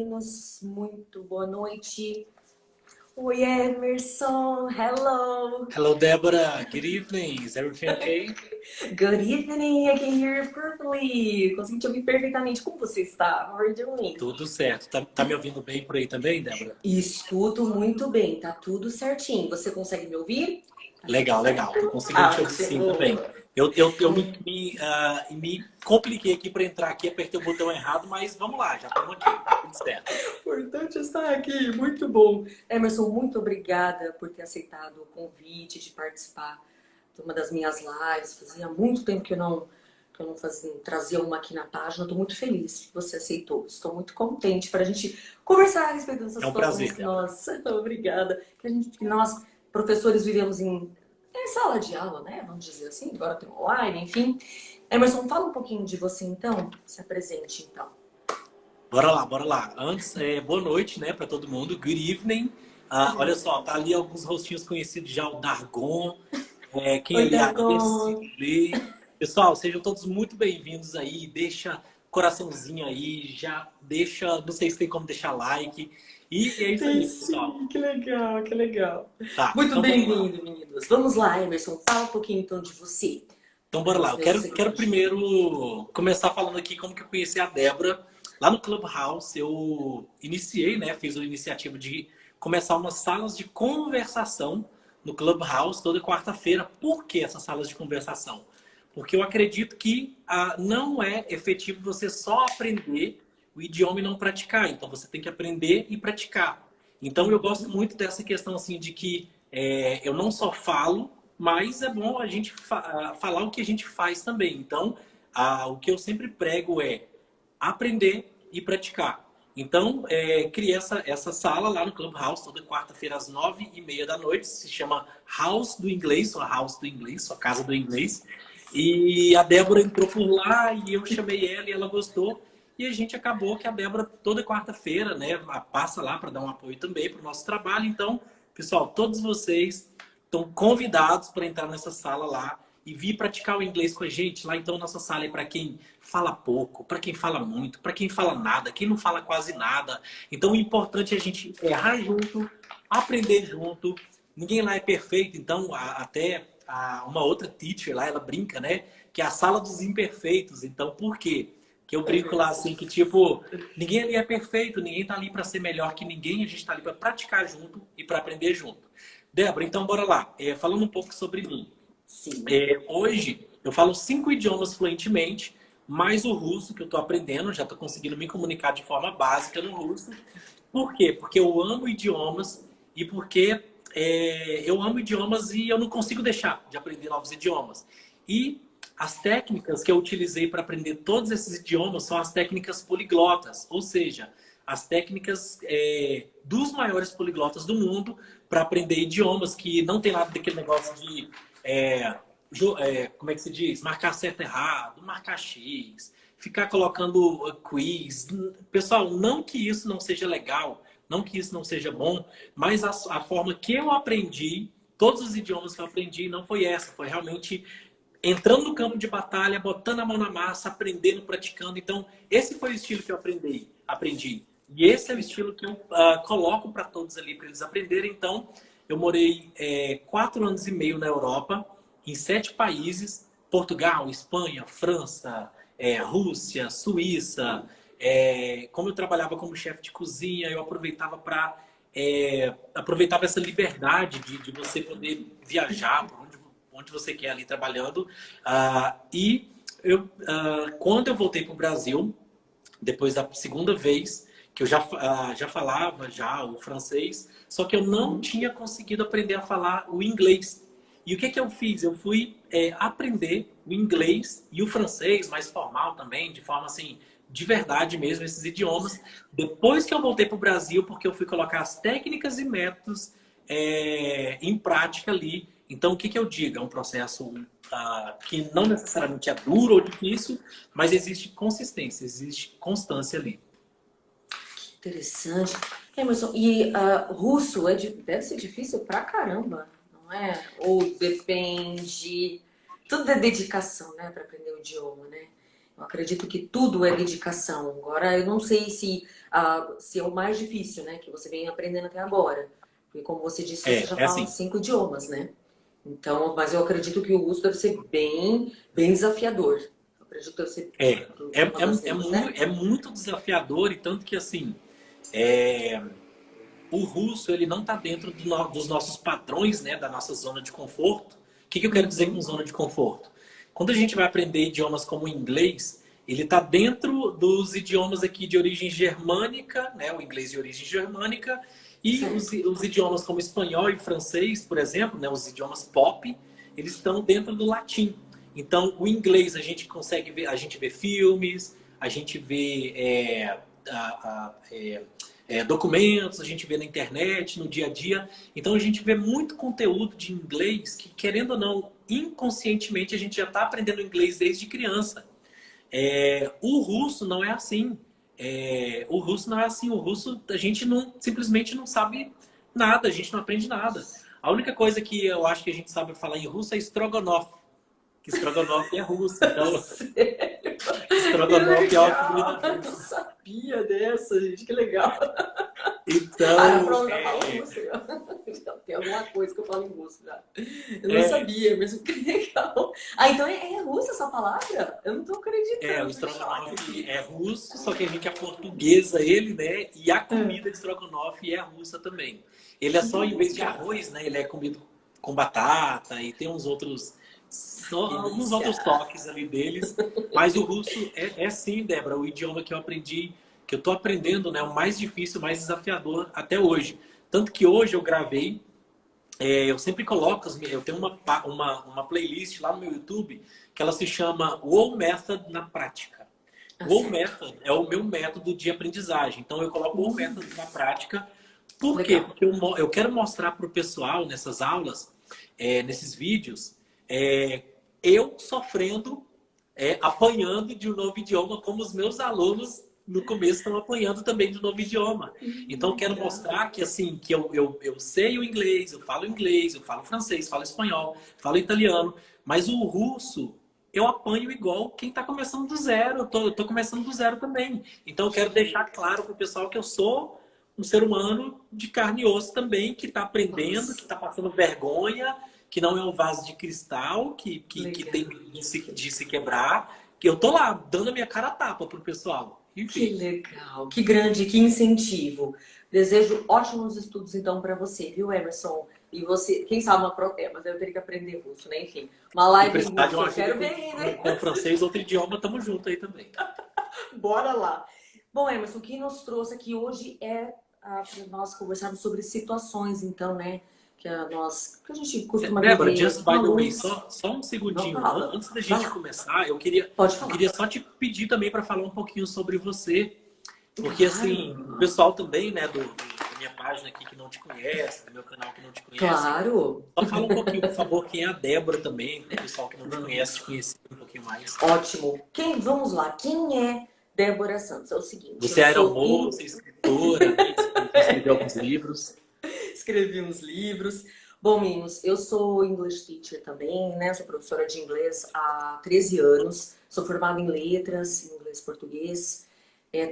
Meninos, muito boa noite. Oi, Emerson. Hello. Hello, Deborah. Good evening. Is everything okay? Good evening. I can hear you perfectly. Consegui te ouvir perfeitamente. Como você está? How are you doing? Tudo certo. Tá me ouvindo bem por aí também, Débora? Escuto muito bem. Tá tudo certinho. Você consegue me ouvir? Tá tudo Legal, legal. Tô certo? conseguindo te Ah, ouvir sim também. boa. Eu me compliquei aqui para entrar aqui, apertei o botão errado, mas vamos lá, já estamos aqui. Tá tudo certo. Importante estar aqui. Muito bom. Emerson, muito obrigada por ter aceitado o convite de participar de uma das minhas lives. Fazia muito tempo que eu não fazia, trazia uma aqui na página. Estou muito feliz que você aceitou. Estou muito contente para a gente conversar a respeito dessas É um situações prazer, que Débora. nós, obrigada, que nós professores vivemos em sala de aula, né? Vamos dizer assim. Agora tem online, enfim. Emerson, fala um pouquinho de você então. Se apresente então. Bora lá, bora lá. Antes, boa noite, né, para todo mundo. Good evening. Olha só, tá ali alguns rostinhos conhecidos já, o Dargon, quem Oi, ali, a Dargon. Jessie. Pessoal, sejam todos muito bem-vindos aí. Deixa coraçãozinho aí, já deixa, não sei se tem como deixar like. E é isso Tem aí, pessoal. sim, que legal, que legal. Tá, Muito então vamos lá. bem-vindo, meninos. Vamos lá, Emerson, fala um pouquinho então de você, Então para bora lá. os Eu meus quero seguidores. primeiro começar falando aqui como que eu conheci a Débora. Lá no Clubhouse eu iniciei, né? Fiz a iniciativa de começar umas salas de conversação no Clubhouse toda quarta-feira. Por que essas salas de conversação? Porque eu acredito que não é efetivo você só aprender o idioma e não praticar. Então você tem que aprender e praticar. Então eu gosto Uhum. muito dessa questão assim de que eu não só falo, mas é bom a gente falar o que a gente faz também. Então, o que eu sempre prego é aprender e praticar. Então, criei essa sala lá no Clubhouse, toda quarta-feira às 9h30 da noite. Se chama House do Inglês, ou House do Inglês, sua Casa do Inglês. E a Débora entrou por lá e eu chamei ela e ela gostou. E a gente acabou que a Débora, toda quarta-feira, né, passa lá para dar um apoio também para o nosso trabalho. Então, pessoal, todos vocês estão convidados para entrar nessa sala lá e vir praticar o inglês com a gente. Lá então nossa sala é para quem fala pouco, para quem fala muito, para quem fala nada, quem não fala quase nada. Então o importante é a gente errar junto, aprender junto. Ninguém lá é perfeito, então uma outra teacher lá, ela brinca, né? Que é a sala dos imperfeitos. Então por quê? Que eu brinco lá assim, que tipo, ninguém ali é perfeito, ninguém tá ali para ser melhor que ninguém, a gente tá ali para praticar junto e para aprender junto. Débora, então bora lá. Falando um pouco sobre mim. Sim. Hoje eu falo 5 idiomas fluentemente, mais o russo que eu estou aprendendo, já estou conseguindo me comunicar de forma básica no russo. Por quê? Porque eu amo idiomas e porque eu amo idiomas e eu não consigo deixar de aprender novos idiomas. E as técnicas que eu utilizei para aprender todos esses idiomas são as técnicas poliglotas, ou seja, as técnicas dos maiores poliglotas do mundo para aprender idiomas, que não tem nada daquele negócio de é, como é que se diz? Marcar certo errado, marcar X, ficar colocando quiz. Pessoal, não que isso não seja legal, não que isso não seja bom, mas a forma que eu aprendi, todos os idiomas que eu aprendi, não foi essa. Foi realmente entrando no campo de batalha, botando a mão na massa, aprendendo, praticando. Então, esse foi o estilo que eu aprendi. E esse é o estilo que eu coloco para todos ali, para eles aprenderem. Então, eu morei 4 anos e meio na Europa, em 7 países: Portugal, Espanha, França, Rússia, Suíça. Como eu trabalhava como chefe de cozinha, eu aproveitava para aproveitava essa liberdade de você poder viajar por onde você quer ali trabalhando. Quando eu voltei para o Brasil, depois da segunda vez, que eu já falava já o francês, só que eu não Uhum. tinha conseguido aprender a falar o inglês. E o que que eu fiz? Eu fui aprender o inglês e o francês, mais formal também, de forma assim, de verdade mesmo, esses idiomas, depois que eu voltei para o Brasil, porque eu fui colocar as técnicas e métodos em prática ali. Então, o que que eu digo? É um processo que não necessariamente é duro ou difícil, mas existe consistência, existe constância ali. Interessante. Emerson, e russo deve ser difícil pra caramba, não é? Ou depende. Tudo é dedicação, né, para aprender o idioma, né? Eu acredito que tudo é dedicação. Agora, eu não sei se ser o mais difícil, né? Que você vem aprendendo até agora. Porque como você disse, você já É fala assim. 5 idiomas, né? Então, mas eu acredito que o russo deve ser bem desafiador. Eu acredito que deve ser É, uma das línguas, né? é muito desafiador e tanto que assim, é, o russo ele não está dentro dos nossos padrões, né, da nossa zona de conforto. O que eu quero dizer com Uhum. zona de conforto? Quando a gente vai aprender idiomas como o inglês, ele está dentro dos idiomas aqui de origem germânica, né, o inglês de origem germânica, e Certo. os idiomas como espanhol e francês, por exemplo, né, os idiomas pop, eles estão dentro do latim. Então, o inglês a gente consegue ver, a gente vê filmes, a gente vê documentos, a gente vê na internet, no dia a dia. Então a gente vê muito conteúdo de inglês que, querendo ou não, inconscientemente a gente já está aprendendo inglês desde criança. O russo não é assim. O russo não é assim. O russo a gente não, simplesmente não sabe nada, a gente não aprende nada. A única coisa que eu acho que a gente sabe falar em russo é estrogonofe. Que estrogonofe é russo. Então, Sério? Que estrogonofe é uma comida legal! Eu não russa. sabia dessa, gente. Que legal. Ah, Então, pronto, já falo russo. Já tem alguma coisa que eu falo em russo já. Eu não é, sabia, mas que legal. Ah, então é russa essa palavra? Eu não tô o acreditando, tô em choque estrogonofe aqui. é russo, só que a gente é portuguesa ele, né? E a Ah, comida de estrogonofe é russa também. Ele é que só, em vez de legal. arroz, né? Ele é comido com batata e tem uns outros Delícia. toques ali deles. Mas o russo é sim, Débora, o idioma que eu aprendi, que eu tô aprendendo, né? O mais difícil, o mais desafiador até hoje. Tanto que hoje eu gravei eu sempre coloco, eu tenho uma playlist lá no meu YouTube que ela se chama WoW Method na prática. Ah, WoW certo. Method é o meu método de aprendizagem. Então eu coloco o WoW Method na prática. Por quê? Legal. Porque eu quero mostrar para o pessoal nessas aulas, nesses vídeos, é, eu sofrendo, apanhando de um novo idioma, como os meus alunos no começo estão apanhando também de um novo idioma. Então, eu quero Legal. mostrar que, assim, que eu sei o inglês, eu falo francês, falo espanhol, falo italiano, mas o russo eu apanho igual quem está começando do zero. Eu tô começando do zero também. Então, eu quero deixar claro para o pessoal que eu sou um ser humano de carne e osso também, que está aprendendo, que Nossa, está passando vergonha, que não é um vaso de cristal, que tem legal. de se quebrar, que eu tô lá dando a minha cara a tapa pro pessoal. Que Enfim, legal, que grande, que incentivo. Desejo ótimos estudos então para você, viu, Emerson? E você, quem sabe uma mas eu teria que aprender russo, né? Enfim, uma se live em precisar de russo, uma eu ajuda quero ver aí, né? com francês, outro idioma, tamo junto aí também. Bora lá. Bom, Emerson, o que nos trouxe aqui hoje é para nós conversarmos sobre situações, então, né? Que a gente costuma Débora, viver just com by the way, alunos. só um Não segundinho. fala, Antes da vai gente lá, começar, pode eu falar. queria só te pedir também para falar um pouquinho sobre você. Porque, assim, o Claro, pessoal também, né, da minha página aqui que não te conhece, do meu canal que não te conhece, claro. só fala um pouquinho, por favor, quem é a Débora também, para o pessoal que não te conhece, te Vamos. conhecer um pouquinho mais. Ótimo. Vamos lá. Quem é Débora Santos? É o seguinte, eu Você é sou aeromoça, escritora, né? Escreveu alguns livros. escrevi uns livros. Bom, meninos, eu sou English teacher também, né? Sou professora de inglês há 13 anos. Sou formada em letras, em inglês e português.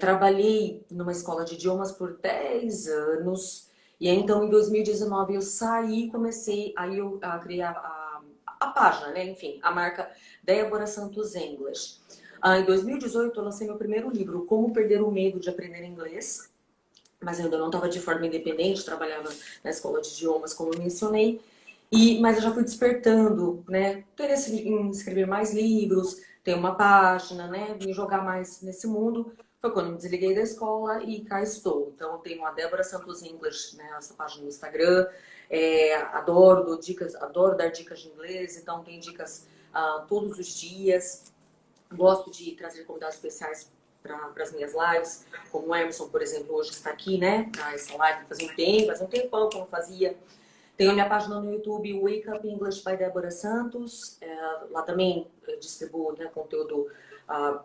Trabalhei numa escola de idiomas por 10 anos. E aí, então, em 2019, eu saí e comecei a criar a página, né? Enfim, a marca Débora Santos English. Em 2018, eu lancei meu primeiro livro, Como Perder o Medo de Aprender Inglês. Mas eu ainda não estava de forma independente, trabalhava na escola de idiomas, como eu mencionei. Mas eu já fui despertando, né? Interesse em escrever mais livros, ter uma página, né? Me jogar mais nesse mundo. Foi quando eu me desliguei da escola e cá estou. Então, eu tenho a Débora Santos English, né? Essa página no Instagram. Adoro dar dicas de inglês, então tem dicas todos os dias. Gosto de trazer convidados especiais para as minhas lives, como o Emerson, por exemplo, hoje está aqui, né? Para essa live faz um tempão que eu não fazia. Tenho a minha página no YouTube, Wake Up English by Débora Santos. Lá também distribuo, né, conteúdo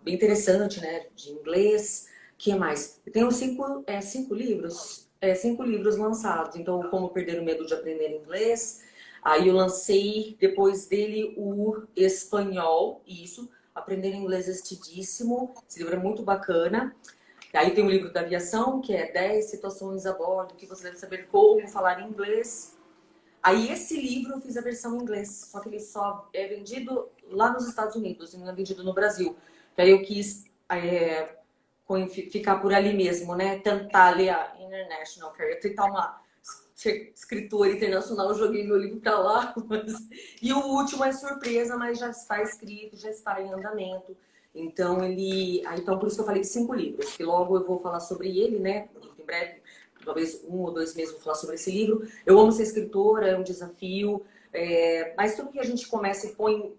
bem interessante, né, de inglês. O que mais? Eu tenho cinco livros, 5 livros lançados. Então, Como Perder o Medo de Aprender Inglês. Aí eu lancei, depois dele, o Espanhol, isso. Aprender Inglês Estidíssimo. Esse livro é muito bacana. Aí tem o livro da aviação, que é 10 situações a bordo, que você deve saber como falar inglês. Aí esse livro eu fiz a versão em inglês, só que ele só é vendido lá nos Estados Unidos, e não é vendido no Brasil. Daí eu quis ficar por ali mesmo, né? Tentar ler a International Career, tentar ser escritora internacional, eu joguei meu livro pra lá. E o último é surpresa, mas já está escrito, já está em andamento. Então então por isso que eu falei 5 livros, que logo eu vou falar sobre ele, né? Em breve, talvez 1 ou 2 meses vou falar sobre esse livro. Eu amo ser escritora, é um desafio, mas tudo que a gente começa e põe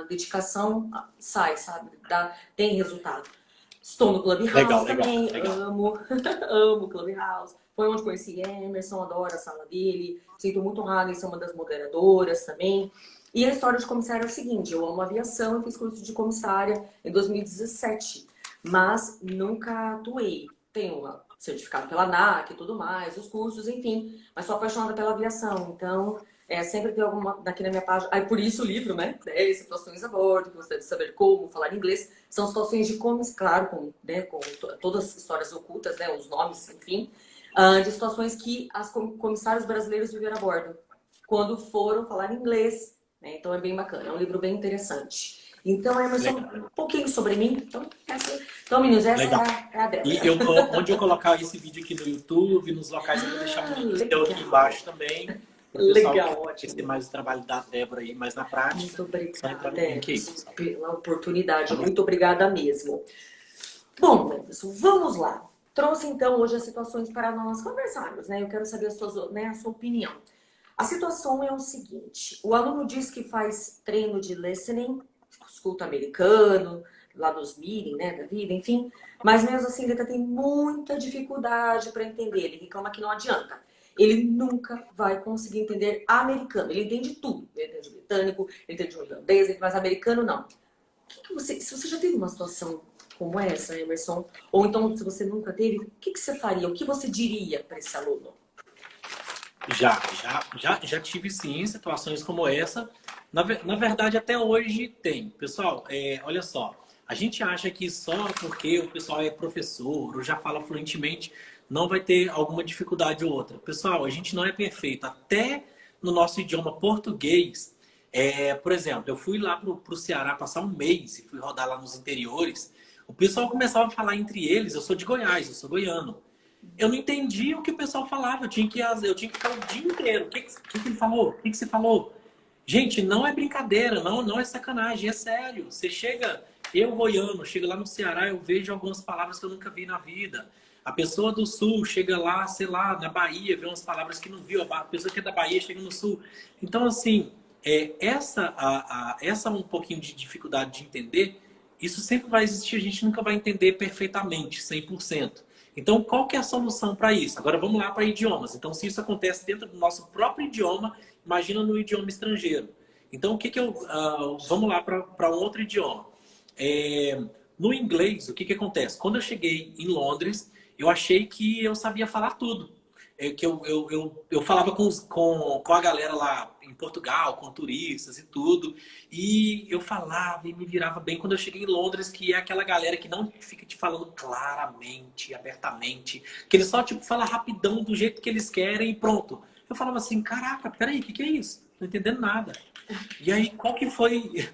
dedicação, sai, sabe? Tem resultado. Estou no Clubhouse também, legal. Amo, amo Clubhouse. Foi onde conheci Emerson, adoro a sala dele. Sinto muito honrada em ser uma das moderadoras também. E a história de comissária é o seguinte, eu amo aviação, eu fiz curso de comissária em 2017, mas nunca atuei. Tenho um certificado pela ANAC e tudo mais, os cursos, enfim, mas sou apaixonada pela aviação, então sempre tem alguma daqui na minha página. Aí por isso o livro, né? 10 situações a bordo, que você deve saber como falar inglês. São situações de claro, com todas as histórias ocultas, né? Os nomes, enfim, de situações que as comissários brasileiros viveram a bordo quando foram falar inglês. Então é bem bacana, é um livro bem interessante. Então, Emerson, um pouquinho sobre mim. Então meninos, essa é a dela. E onde eu colocar esse vídeo aqui no YouTube, nos locais, eu vou deixar o link aqui embaixo também. Legal, ótimo. Ter mais o trabalho da Débora aí, mais na prática. Muito obrigada, pela oportunidade. Muito obrigada mesmo. Bom, Emerson, vamos lá. Trouxe então hoje as situações para nós conversarmos, né? Eu quero saber a sua opinião. A situação é o seguinte, o aluno diz que faz treino de listening, escuta americano, lá nos meeting, né, da vida, enfim, mas mesmo assim ele tem muita dificuldade para entender, ele reclama que não adianta. Ele nunca vai conseguir entender americano, ele entende tudo, ele entende britânico, ele entende irlandês, mas americano não. Se você já teve uma situação como essa, Emerson, ou então se você nunca teve, o que você faria, o que você diria para esse aluno? Já tive sim situações como essa. Na verdade, até hoje tem. Pessoal, olha só. A gente acha que só porque o pessoal é professor ou já fala fluentemente, não vai ter alguma dificuldade ou outra. Pessoal, a gente não é perfeito. Até no nosso idioma português, por exemplo, eu fui lá pro Ceará passar um mês e fui rodar lá nos interiores. O pessoal começava a falar entre eles. Eu sou de Goiás, eu sou goiano. Eu não entendia o que o pessoal falava. Eu tinha que ficar o dia inteiro. O que ele falou? O que você falou? Gente, não é brincadeira, não é sacanagem, é sério. Você chega, eu goiano, chego lá no Ceará, eu vejo algumas palavras que eu nunca vi na vida. A pessoa do Sul chega lá, sei lá, na Bahia, vê umas palavras que não viu. A pessoa que é da Bahia chega no Sul. Então, assim, essa um pouquinho de dificuldade de entender, isso sempre vai existir. A gente nunca vai entender perfeitamente, 100%. Então, qual que é a solução para isso? Agora, vamos lá para idiomas. Então, se isso acontece dentro do nosso próprio idioma, imagina no idioma estrangeiro. Então, vamos lá para um outro idioma. No inglês, o que acontece? Quando eu cheguei em Londres, eu achei que eu sabia falar tudo. Eu falava com a galera lá em Portugal, com turistas e tudo. E eu falava e me virava bem quando eu cheguei em Londres, que é aquela galera que não fica te falando claramente, abertamente. Que eles só fala rapidão, do jeito que eles querem e pronto. Eu falava assim, caraca, peraí, o que é isso? Não entendendo nada. E aí, qual que foi...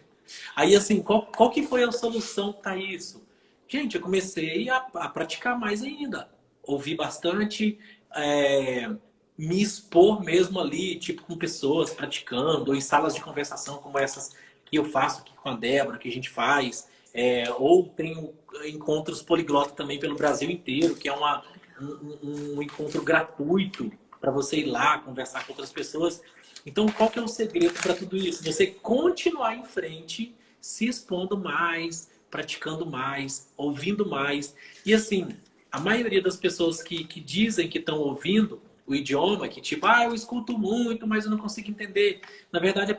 Aí, assim, qual que foi a solução para isso? Gente, eu comecei a praticar mais ainda. Ouvi bastante... me expor mesmo ali, com pessoas praticando, ou em salas de conversação como essas que eu faço aqui com a Débora, que a gente faz, ou tenho encontros poliglota também pelo Brasil inteiro, que é um encontro gratuito para você ir lá conversar com outras pessoas. Então, qual que é o segredo para tudo isso? Você continuar em frente, se expondo mais, praticando mais, ouvindo mais. E assim, a maioria das pessoas que dizem que estão ouvindo o idioma, que eu escuto muito, mas eu não consigo entender. Na verdade,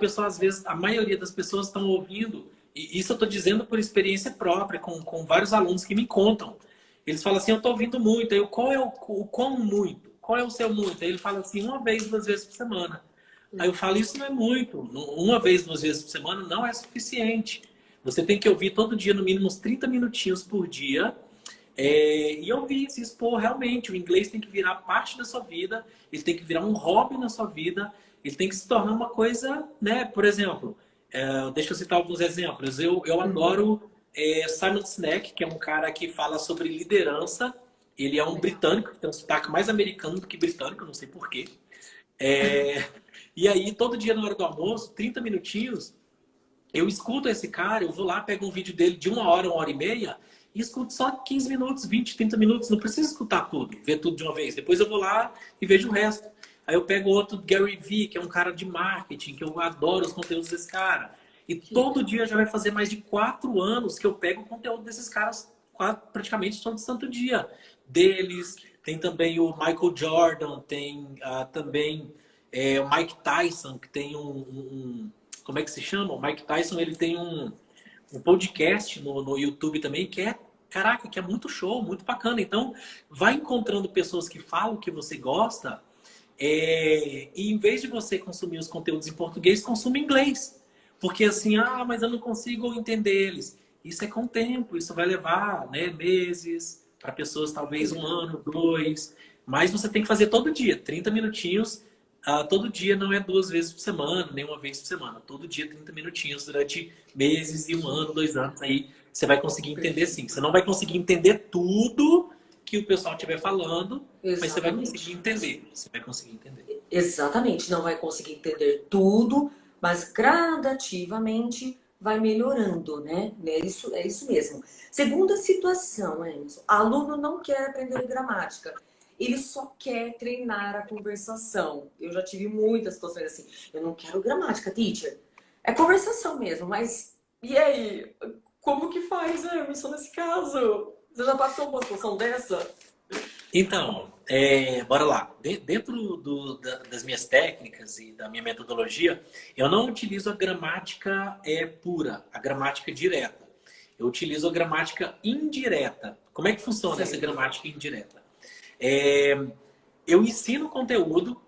a maioria das pessoas estão ouvindo, e isso eu estou dizendo por experiência própria, com vários alunos que me contam. Eles falam assim, eu estou ouvindo muito. Aí qual é o quão muito? Qual é o seu muito? Aí ele fala assim, 1 vez, 2 vezes por semana. Aí eu falo, isso não é muito. 1 vez, 2 vezes por semana não é suficiente. Você tem que ouvir todo dia, no mínimo, uns 30 minutinhos por dia, E eu vi se expor realmente. O inglês tem que virar parte da sua vida, ele tem que virar um hobby na sua vida, ele tem que se tornar uma coisa, né? Por exemplo, deixa eu citar alguns exemplos. Eu Uhum. adoro Simon Sinek, que é um cara que fala sobre liderança. Ele é um Legal. britânico, que tem um sotaque mais americano do que britânico, não sei por quê. É, e aí, todo dia na hora do almoço, 30 minutinhos, eu escuto esse cara, eu vou lá, pego um vídeo dele de 1 hora, 1 hora e meia, e escuto só 15 minutos, 20, 30 minutos. Não preciso escutar tudo, ver tudo de uma vez. Depois eu vou lá e vejo o resto. Aí eu pego outro Gary Vee, que é um cara de marketing, que eu adoro os conteúdos desse cara. E Que todo legal. dia já vai fazer mais de 4 anos que eu pego o conteúdo desses caras praticamente todo santo dia. Deles, tem também o Michael Jordan, tem também o Mike Tyson, que tem como é que se chama? O Mike Tyson, ele tem um podcast no YouTube também que é, caraca, que é muito show, muito bacana. Então, vai encontrando pessoas que falam que você gosta, e em vez de você consumir os conteúdos em português, consuma em inglês. Porque assim, mas eu não consigo entender eles. Isso é com o tempo, isso vai levar, né, meses, para pessoas talvez um Legal. ano, dois. Mas você tem que fazer todo dia, 30 minutinhos. Todo dia não é 2 vezes por semana, nem uma vez por semana. Todo dia, 30 minutinhos durante meses e 1 ano, 2 anos. Aí você vai conseguir entender sim. Perfeito. Você não vai conseguir entender tudo que o pessoal estiver falando, mas você vai conseguir Exatamente. entender. Você vai conseguir entender. Exatamente. Não vai conseguir entender tudo, mas gradativamente vai melhorando, né? É isso mesmo. Segunda situação, Emerson. Aluno não quer aprender gramática. Ele só quer treinar a conversação. Eu já tive muitas situações assim. Eu não quero gramática, teacher. É conversação mesmo, mas e aí? Como que faz, Emerson, nesse caso? Você já passou por uma situação dessa? Então, bora lá. Dentro das minhas técnicas e da minha metodologia, eu não utilizo a gramática pura, a gramática direta. Eu utilizo a gramática indireta. Como é que funciona essa Sei. gramática indireta? É, eu ensino conteúdo,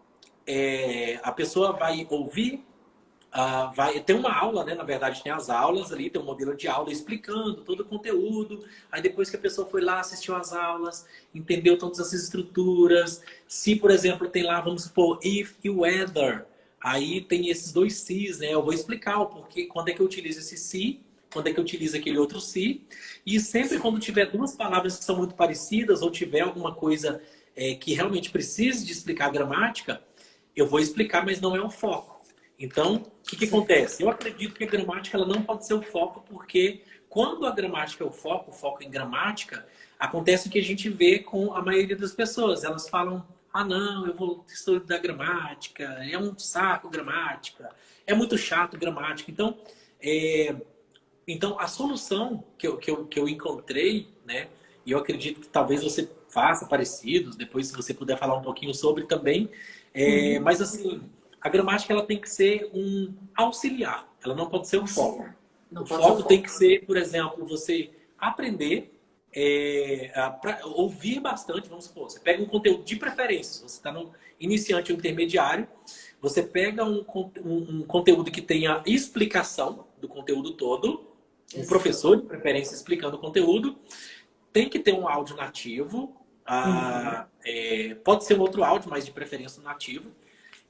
a pessoa vai ouvir. Vai ter uma aula, né? Na verdade, tem as aulas ali, tem um modelo de aula explicando todo o conteúdo. Aí depois que a pessoa foi lá, assistiu às aulas, entendeu todas as estruturas. Se, por exemplo, tem lá, vamos supor, if e whether, aí tem esses dois se's, né? Eu vou explicar o porquê, quando é que eu utilizo esse se, quando é que eu utilizo aquele outro se. E sempre quando tiver duas palavras que são muito parecidas ou tiver alguma coisa que realmente precise de explicar a gramática, eu vou explicar, mas não é o foco. Então, o que acontece? Eu acredito que a gramática ela não pode ser o foco, porque quando a gramática é o foco em gramática, acontece o que a gente vê com a maioria das pessoas. Elas falam, não, eu vou estudar gramática, é um saco gramática, é muito chato gramática. Então a solução que eu encontrei, né, e eu acredito que talvez você faça parecidos, depois se você puder falar um pouquinho sobre também, Uhum. mas assim, a gramática ela tem que ser um auxiliar, ela não pode ser o foco. Auxiliar. Não O pode ser o foco tem que foco. ser, por exemplo, você aprender, ouvir bastante, vamos supor, você pega um conteúdo de preferências, você está no iniciante ou intermediário, você pega um conteúdo que tenha explicação do conteúdo todo, um Exato. professor de preferência explicando o conteúdo, tem que ter um áudio nativo, Uhum. pode ser um outro áudio, mas de preferência nativo.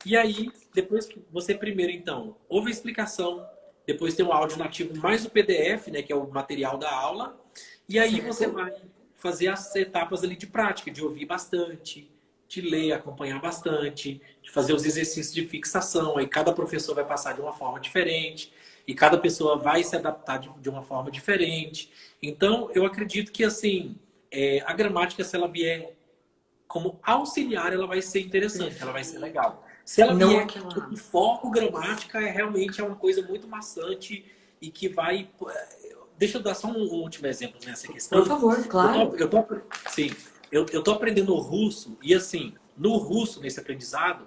E aí, depois que você primeiro, então, ouve a explicação, depois tem um áudio nativo mais o PDF, né, que é o material da aula, e aí você Certo? vai fazer as etapas ali de prática, de ouvir bastante, de ler, acompanhar bastante, de fazer os exercícios de fixação. Aí cada professor vai passar de uma forma diferente, e cada pessoa vai se adaptar de uma forma diferente. Então, eu acredito que, assim, a gramática, se ela vier como auxiliar, ela vai ser interessante, ela vai ser Perfeito. legal. Se ela Não vier aquela. com foco gramática, realmente é uma coisa muito maçante e que vai. Deixa eu dar só um último exemplo nessa Por questão. favor, Eu tô, claro. eu tô, sim, eu tô aprendendo russo e assim, no russo, nesse aprendizado,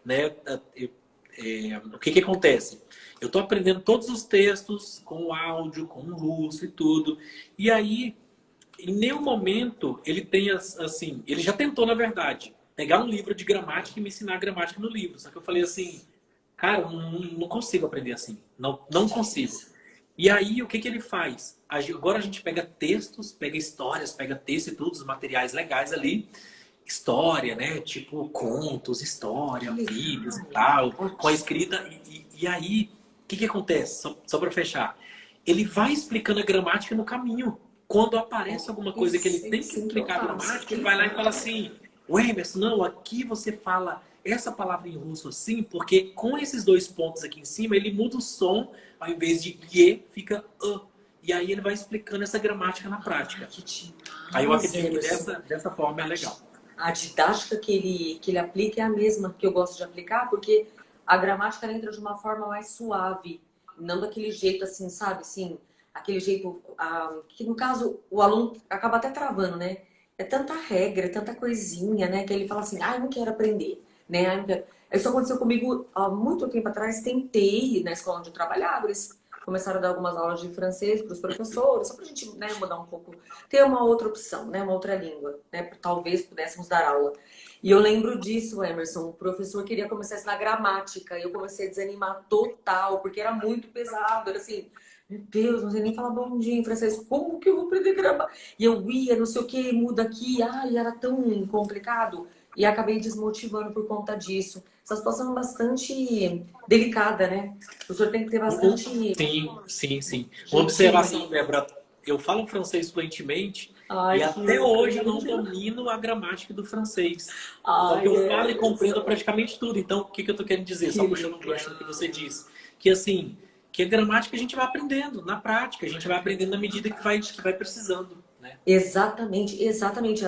né, o que acontece? Eu estou aprendendo todos os textos com o áudio, com o russo e tudo. E aí em nenhum momento ele tem assim, ele já tentou, na verdade, pegar um livro de gramática e me ensinar gramática no livro. Só que eu falei assim, cara, não consigo aprender assim. Não, Que não consigo. difícil. E aí, o que que ele faz? Agora a gente pega textos, pega histórias, pega texto e tudo, os materiais legais ali. História, né? Tipo contos, história, vídeos e tal, com a Ótimo. escrita. E aí, o que que acontece? Só para fechar. Ele vai explicando a gramática no caminho. Quando aparece alguma coisa que ele Isso é tem que assim que eu explicar a faço. gramática, ele vai lá e fala assim: "O Emerson, não, aqui você fala essa palavra em russo assim, porque com esses dois pontos aqui em cima, ele muda o som, ao invés de ye, fica a. E aí ele vai explicando essa gramática na Ai, prática. que Aí eu demais, acredito que Emerson. dessa forma é A, legal. di- a didática que ele aplica é a mesma que eu gosto de aplicar, porque a gramática ela entra de uma forma mais suave, não daquele jeito assim, sabe? Assim, aquele jeito que no caso o aluno acaba até travando, né? É tanta regra, é tanta coisinha, né? Que ele fala assim, ah, eu não quero aprender, né? Ah, eu não quero. Isso aconteceu comigo há muito tempo atrás. Tentei na escola onde eu trabalhava, eles começaram a dar algumas aulas de francês para os professores, só para a gente, né, mudar um pouco, ter uma outra opção, né, uma outra língua, né, talvez pudéssemos dar aula. E eu lembro disso, Emerson, o professor queria começar a ensinar gramática, e eu comecei a desanimar total, porque era muito pesado, era assim, meu Deus, não sei nem falar bom dia em francês, como que eu vou aprender gramática? E eu ia, não sei o que, muda aqui, ai, era tão complicado, e acabei desmotivando por conta disso. Essa situação é bastante delicada, né? O professor tem que ter bastante Sim, sim, sim. Uma jeitinho observação, ali. Débora. Eu falo francês fluentemente e Ai, que até hoje eu não incrível. domino a gramática do francês. Só que Ai, eu falo e compreendo Emerson. praticamente tudo. Então, o que que eu tô querendo dizer? Que Só puxando um gancho no que legal. você disse. Que assim, que a gramática a gente vai aprendendo na prática, a gente vai aprendendo na medida que vai precisando, né? Exatamente, exatamente.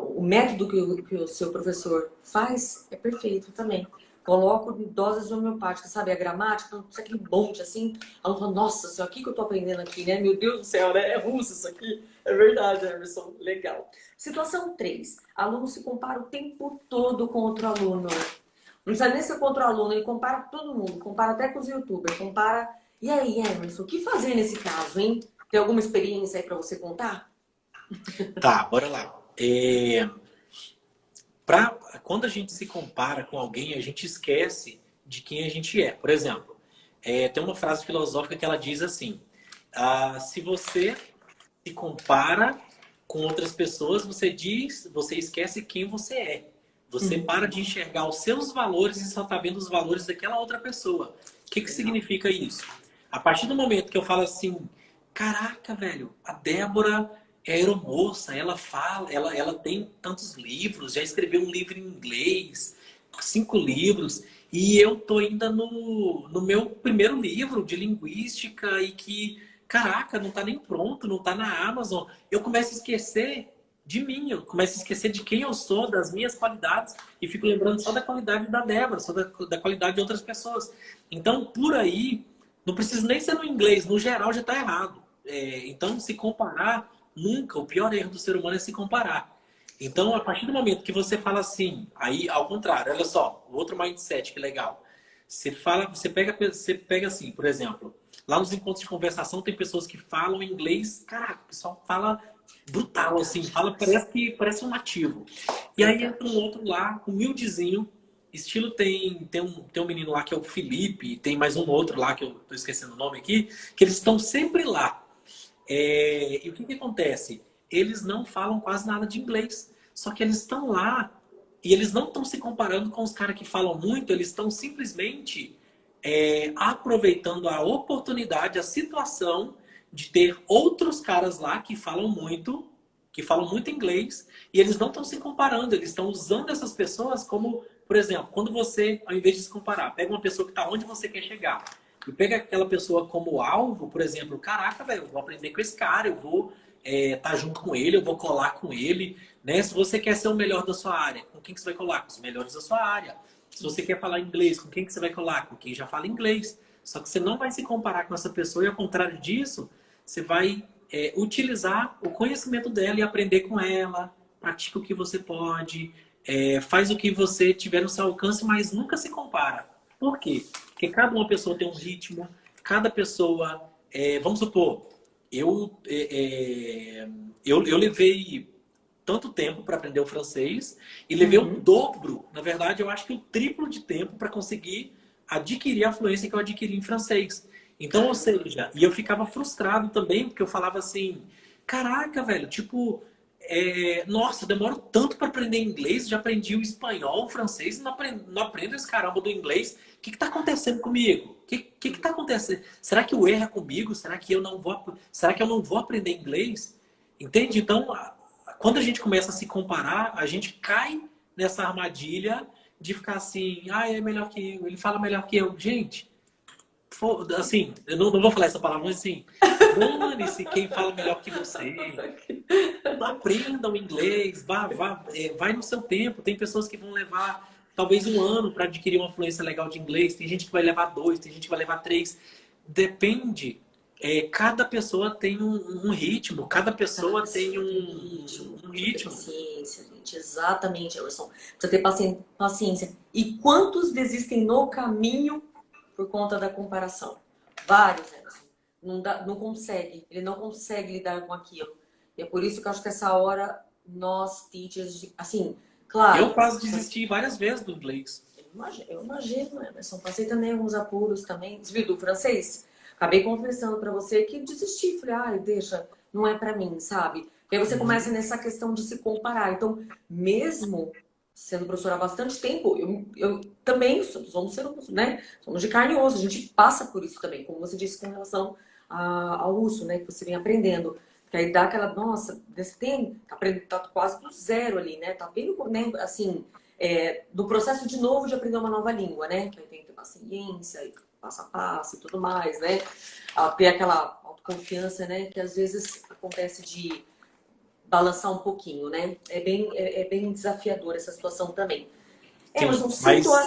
O método que o seu professor faz é perfeito também. Coloco doses homeopáticas, sabe? A gramática, não precisa aquele monte assim. Aluno fala, nossa, isso aqui que eu tô aprendendo aqui, né? Meu Deus do céu, né? É russo isso aqui. É verdade, Emerson. Legal. Situação 3. Aluno se compara o tempo todo com outro aluno. Não precisa nem ser contra o aluno, ele compara com todo mundo, compara até com os youtubers, compara. E aí, Emerson, o que fazer nesse caso, hein? Tem alguma experiência aí pra você contar? Tá, bora lá. Pra, quando a gente se compara com alguém, a gente esquece de quem a gente é. Por exemplo, tem uma frase filosófica que ela diz assim: se você se compara com outras pessoas, você esquece quem você é. Você para de enxergar os seus valores e só está vendo os valores daquela outra pessoa. O que que Legal. significa isso? A partir do momento que eu falo assim, caraca, velho, a Débora é aeromoça, ela fala, ela tem tantos livros, já escreveu um livro em inglês, 5 livros, e eu tô ainda no meu primeiro livro de linguística e que, caraca, não tá nem pronto, não tá na Amazon. Eu começo a esquecer de mim, eu começo a esquecer de quem eu sou, das minhas qualidades, e fico lembrando só da qualidade da Débora, só da qualidade de outras pessoas. Então, por aí, não precisa nem ser no inglês, no geral já está errado. Então, se comparar, nunca, o pior erro do ser humano é se comparar. Então, a partir do momento que você fala assim, aí ao contrário, olha só, o outro mindset que é legal. Você pega assim, por exemplo, lá nos encontros de conversação tem pessoas que falam inglês, caraca, o pessoal fala brutal, assim, Verdade. fala, parece um nativo. E aí entra um Verdade. outro lá, humildezinho, estilo tem um menino lá que é o Felipe, tem mais um outro lá que eu tô esquecendo o nome aqui, que eles estão sempre lá. E o que que acontece? Eles não falam quase nada de inglês. Só que eles estão lá e eles não estão se comparando com os caras que falam muito, eles estão simplesmente aproveitando a oportunidade, a situação de ter outros caras lá que falam muito inglês, e eles não estão se comparando, eles estão usando essas pessoas como, por exemplo, quando você, ao invés de se comparar, pega uma pessoa que está onde você quer chegar e pega aquela pessoa como alvo, por exemplo, caraca, velho, eu vou aprender com esse cara, eu vou estar junto com ele, eu vou colar com ele, né? Se você quer ser o melhor da sua área, com quem que você vai colar? Com os melhores da sua área. Se você quer falar inglês, com quem que você vai colar? Com quem já fala inglês. Só que você não vai se comparar com essa pessoa e, ao contrário disso, você vai utilizar o conhecimento dela e aprender com ela, pratica o que você pode, faz o que você tiver no seu alcance, mas nunca se compara. Por quê? Porque cada uma pessoa tem um ritmo, cada pessoa. Vamos supor, eu levei tanto tempo para aprender o francês e levei o Uhum. dobro, na verdade, eu acho que o triplo de tempo para conseguir adquirir a fluência que eu adquiri em francês. Então, ou seja, e eu ficava frustrado também, porque eu falava assim, caraca, velho, tipo, nossa, eu demoro tanto para aprender inglês, já aprendi o espanhol, o francês, não aprendo esse caramba do inglês. O que que tá acontecendo comigo? O que tá acontecendo? Será que o erro é comigo? Será que eu não vou aprender inglês? Entende? Então, quando a gente começa a se comparar, a gente cai nessa armadilha de ficar assim, ah, é melhor que eu, ele fala melhor que eu. Gente, assim, eu não vou falar essa palavra, mas assim, dane-se quem fala melhor que você. Aprenda o inglês, vai no seu tempo. Tem pessoas que vão levar talvez um ano para adquirir uma fluência legal de inglês. Tem gente que vai levar 2, tem gente que vai levar 3. Depende. Cada pessoa tem um ritmo, cada pessoa tem um ritmo. Paciência, gente. Exatamente, Emerson. Precisa ter paciência. E quantos desistem no caminho por conta da comparação? Vários, Emerson. Não consegue. Ele não consegue lidar com aquilo. E é por isso que eu acho que essa hora nós, teachers, assim, claro. Eu quase desisti várias vezes do inglês. Eu imagino, Emerson. Passei também alguns apuros também. Viu, do francês? Acabei confessando pra você que desisti. Falei, ai, deixa, não é pra mim, sabe? E aí você começa nessa questão de se comparar. Então, mesmo sendo professora há bastante tempo, eu também somos seres, né? Somos de carne e osso. A gente passa por isso também, como você disse com relação ao uso, né? Que você vem aprendendo. Que aí dá aquela, nossa, tá quase do zero ali, né? Tá bem, né, assim, do processo de novo de aprender uma nova língua, né? Que aí tem que ter paciência, e passo a passo e tudo mais, né? Ter aquela autoconfiança, né? Que às vezes acontece de balançar um pouquinho, né? É bem desafiador essa situação também. Sim, mas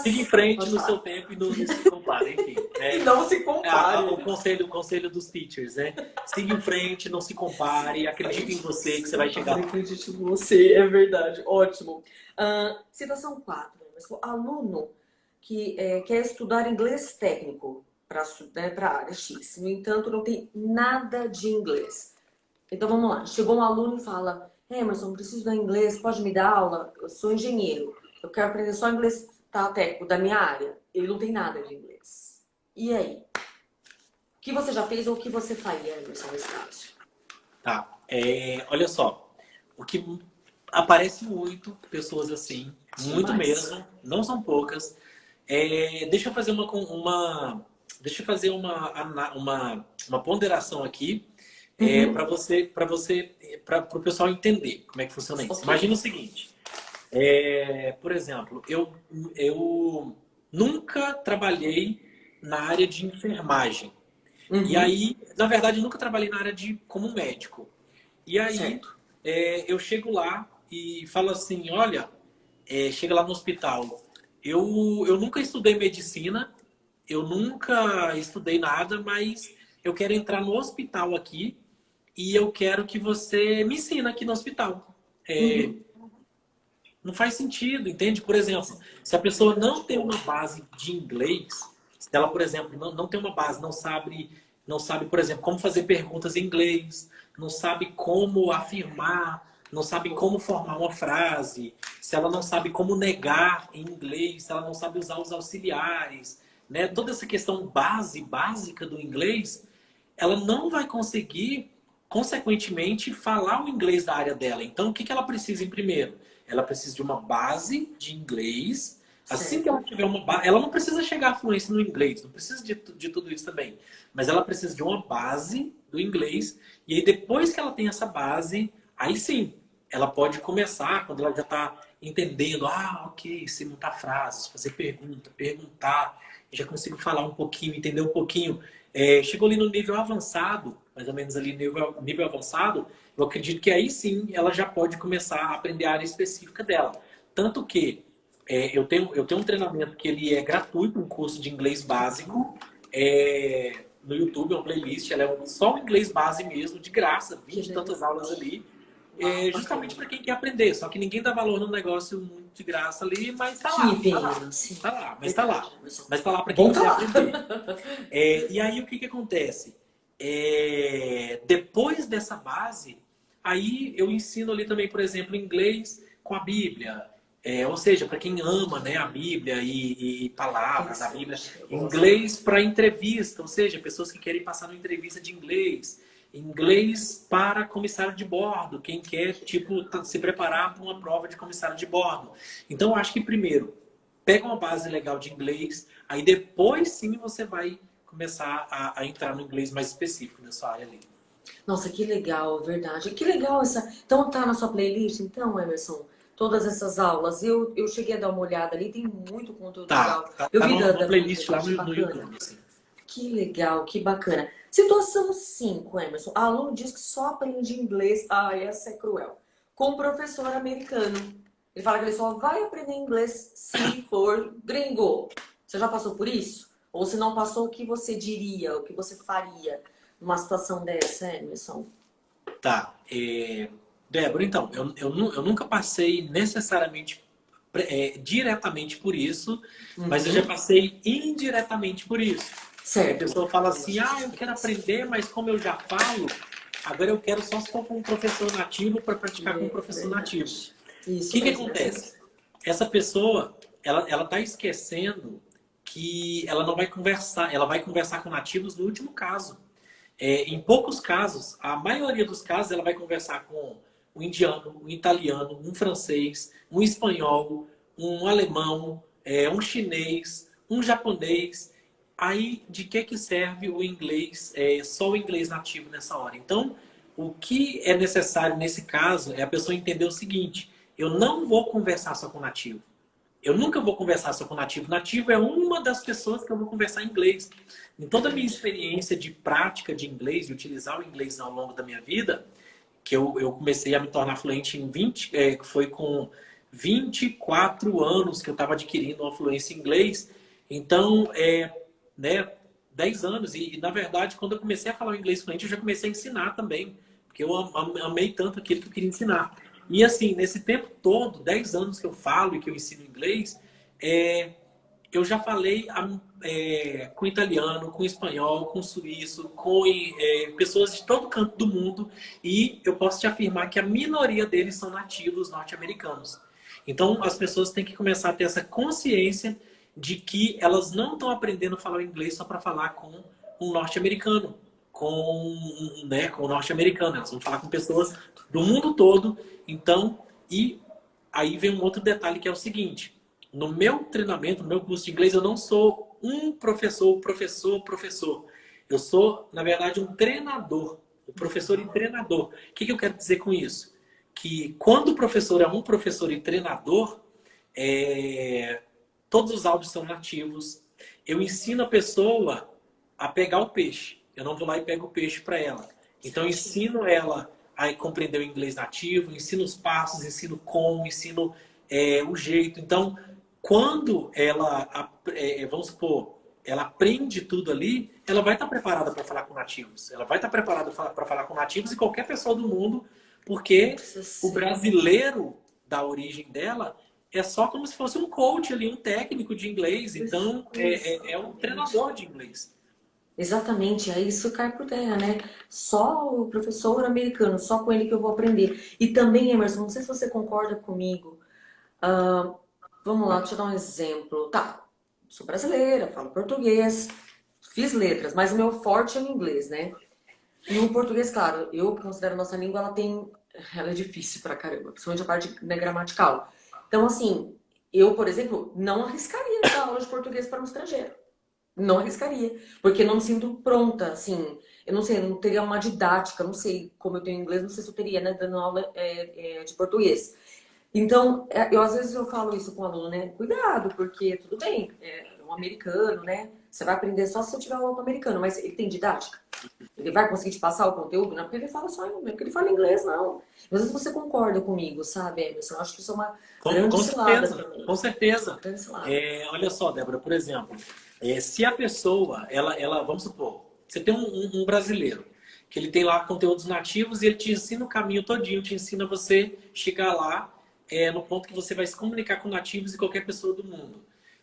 siga em frente no seu tempo e não se compare, enfim. E não se compare. O conselho dos teachers, né? Siga em frente, não se compare, acredite em você que você vai chegar lá. Acredite em você, é verdade. Ótimo. Situação 4. Aluno que quer estudar inglês técnico para a área X. No entanto, não tem nada de inglês. Então, vamos lá. Chegou um aluno e fala, Emerson, preciso dar inglês, pode me dar aula? Eu sou engenheiro. Eu quero aprender só inglês técnico da minha área. Ele não tem nada de inglês. E aí? O que você já fez ou o que você faria, Emerson, nesse caso? Tá. Olha só. O que aparece muito, pessoas assim, muito mesmo, não são poucas. Deixa eu fazer uma ponderação aqui para o pessoal entender como é que funciona isso. Okay. Imagina o seguinte. Por exemplo, eu nunca trabalhei na área de enfermagem. Uhum. E aí, na verdade, nunca trabalhei na área como médico. E aí, eu chego lá e falo assim, olha, chega lá no hospital, eu nunca estudei medicina, eu nunca estudei nada, mas eu quero entrar no hospital aqui e eu quero que você me ensine aqui no hospital. Não faz sentido, entende? Por exemplo, se a pessoa não tem uma base de inglês, se ela, por exemplo, não tem uma base, não sabe, por exemplo, como fazer perguntas em inglês, não sabe como afirmar, não sabe como formar uma frase, se ela não sabe como negar em inglês, se ela não sabe usar os auxiliares, né? Toda essa questão básica do inglês, ela não vai conseguir, consequentemente, falar o inglês da área dela. Então, o que ela precisa em primeiro? Ela precisa de uma base de inglês. Assim que ela tiver uma base, ela não precisa chegar à fluência no inglês, não precisa de tudo isso também. Mas ela precisa de uma base do inglês. E aí, depois que ela tem essa base, aí sim, ela pode começar, quando ela já está entendendo, ok, se montar frases, fazer perguntar, eu já consigo falar um pouquinho, entender um pouquinho. Chegou ali no nível avançado, mais ou menos ali no nível avançado, eu acredito que aí sim ela já pode começar a aprender a área específica dela. Tanto que eu tenho um treinamento que ele é gratuito, um curso de inglês básico, no YouTube, é uma playlist, ela é só o inglês base mesmo, de graça, 20 e tantas aulas ali, justamente para quem quer aprender. Só que ninguém dá valor no negócio muito de graça ali, mas tá lá. Mas tá lá para quem quiser aprender. E aí o que acontece? Depois dessa base, aí eu ensino ali também, por exemplo, inglês com a Bíblia, Ou seja, para quem ama, né, a Bíblia e palavras da Bíblia, Eu gosto. inglês para entrevista, ou seja, pessoas que querem passar numa entrevista de inglês, inglês para comissário de bordo, quem quer tipo se preparar para uma prova de comissário de bordo. Então, eu acho que primeiro pega uma base legal de inglês, aí depois sim você vai começar a entrar no inglês mais específico da sua área ali. Nossa, que legal, verdade. Que legal essa. Então tá na sua playlist, então, Emerson? Todas essas aulas. Eu cheguei a dar uma olhada ali, tem muito conteúdo Tá, legal. tá, Eu tá vi numa da minha playlist lá playlist, no bacana. YouTube, assim. Que legal, que bacana. Situação 5, Emerson. Aluno diz que só aprende inglês. Ai, essa é cruel. Com um professor americano. Ele fala que ele só vai aprender inglês se for gringo. Você já passou por isso? Ou se não passou, o que você diria? O que você faria numa situação dessa, Emerson? Tá. Débora, então, eu nunca passei necessariamente diretamente por isso, mas eu já Uhum. passei indiretamente por isso. Que a Certo. pessoa fala assim, eu quero aprender, mas como eu já falo, agora eu quero só se for com um professor nativo para praticar com um É professor nativo. verdade. O Isso que mesmo, é assim acontece? mesmo. Essa pessoa, ela tá esquecendo que ela não vai conversar, ela vai conversar com nativos no último caso. Em poucos casos, a maioria dos casos, ela vai conversar com um indiano, um italiano, um francês, um espanhol, um alemão, um chinês, um japonês. Aí, de que serve o inglês, só o inglês nativo nessa hora? Então, o que é necessário nesse caso é a pessoa entender o seguinte: eu não vou conversar só com nativo. Eu nunca vou conversar só com nativo. Nativo é uma das pessoas que eu vou conversar em inglês. Em toda a minha experiência de prática de inglês, de utilizar o inglês ao longo da minha vida, que eu comecei a me tornar fluente em 20, que foi com 24 anos que eu estava adquirindo uma fluência em inglês. Então, né, 10 anos. Na verdade, quando eu comecei a falar o inglês fluente, eu já comecei a ensinar também. Porque eu amei tanto aquilo que eu queria ensinar. E assim, nesse tempo todo, 10 anos que eu falo e que eu ensino inglês, eu já falei com italiano, com espanhol, com suíço, com pessoas de todo canto do mundo, e eu posso te afirmar que a minoria deles são nativos norte-americanos. Então, as pessoas têm que começar a ter essa consciência de que elas não estão aprendendo a falar o inglês só para falar com um norte-americano, com um norte-americano. Elas vão falar com pessoas do mundo todo. Então, e aí vem um outro detalhe que é o seguinte: no meu treinamento, no meu curso de inglês, eu não sou um professor. Eu sou, na verdade, um treinador. O professor e treinador. O que eu quero dizer com isso? Que quando o professor é um professor e treinador, todos os áudios são nativos. Eu ensino a pessoa a pegar o peixe. Eu não vou lá e pego o peixe para ela. Então, eu ensino ela a compreender o inglês nativo, ensino os passos, ensino como, ensino o jeito. Então, quando ela, vamos supor, ela aprende tudo ali, ela vai estar preparada para falar com nativos. Ela vai estar preparada para falar com nativos e qualquer pessoa do mundo, porque Precisa o ser. brasileiro, da origem dela, é só como se fosse um coach ali, um técnico de inglês. Então, é um Exatamente. treinador de inglês. Exatamente, aí isso cai por terra, né? Só o professor americano, só com ele que eu vou aprender. E também, Emerson, não sei se você concorda comigo. ah, Vamos lá, deixa eu dar um exemplo. Tá, sou brasileira, falo português, fiz letras, mas o meu forte é o inglês, né? E o português, claro, eu considero a nossa língua, ela é difícil pra caramba, principalmente a parte, né, gramatical. Então, assim, eu, por exemplo, não arriscaria dar aula de português para um estrangeiro. Não arriscaria, porque eu não me sinto pronta, assim, eu não sei, eu não teria uma didática, não sei como eu tenho inglês, não sei se eu teria, né, dando aula de português. Então, eu às vezes eu falo isso com o aluno, né? Cuidado, porque tudo bem, é um americano, né? Você vai aprender só se você tiver aula com americano, mas ele tem didática? Ele vai conseguir te passar o conteúdo? Não é porque ele fala só inglês, porque ele fala inglês, não. Às vezes você concorda comigo, sabe, Emerson? Eu acho que isso é uma grande Com cilada certeza, também. com certeza. Grande cilada. Olha só, Débora, por exemplo, se a pessoa, vamos supor, você tem um brasileiro, que ele tem lá conteúdos nativos e ele te ensina o caminho todinho, te ensina você chegar lá no ponto que você vai se comunicar com nativos e qualquer pessoa do mundo.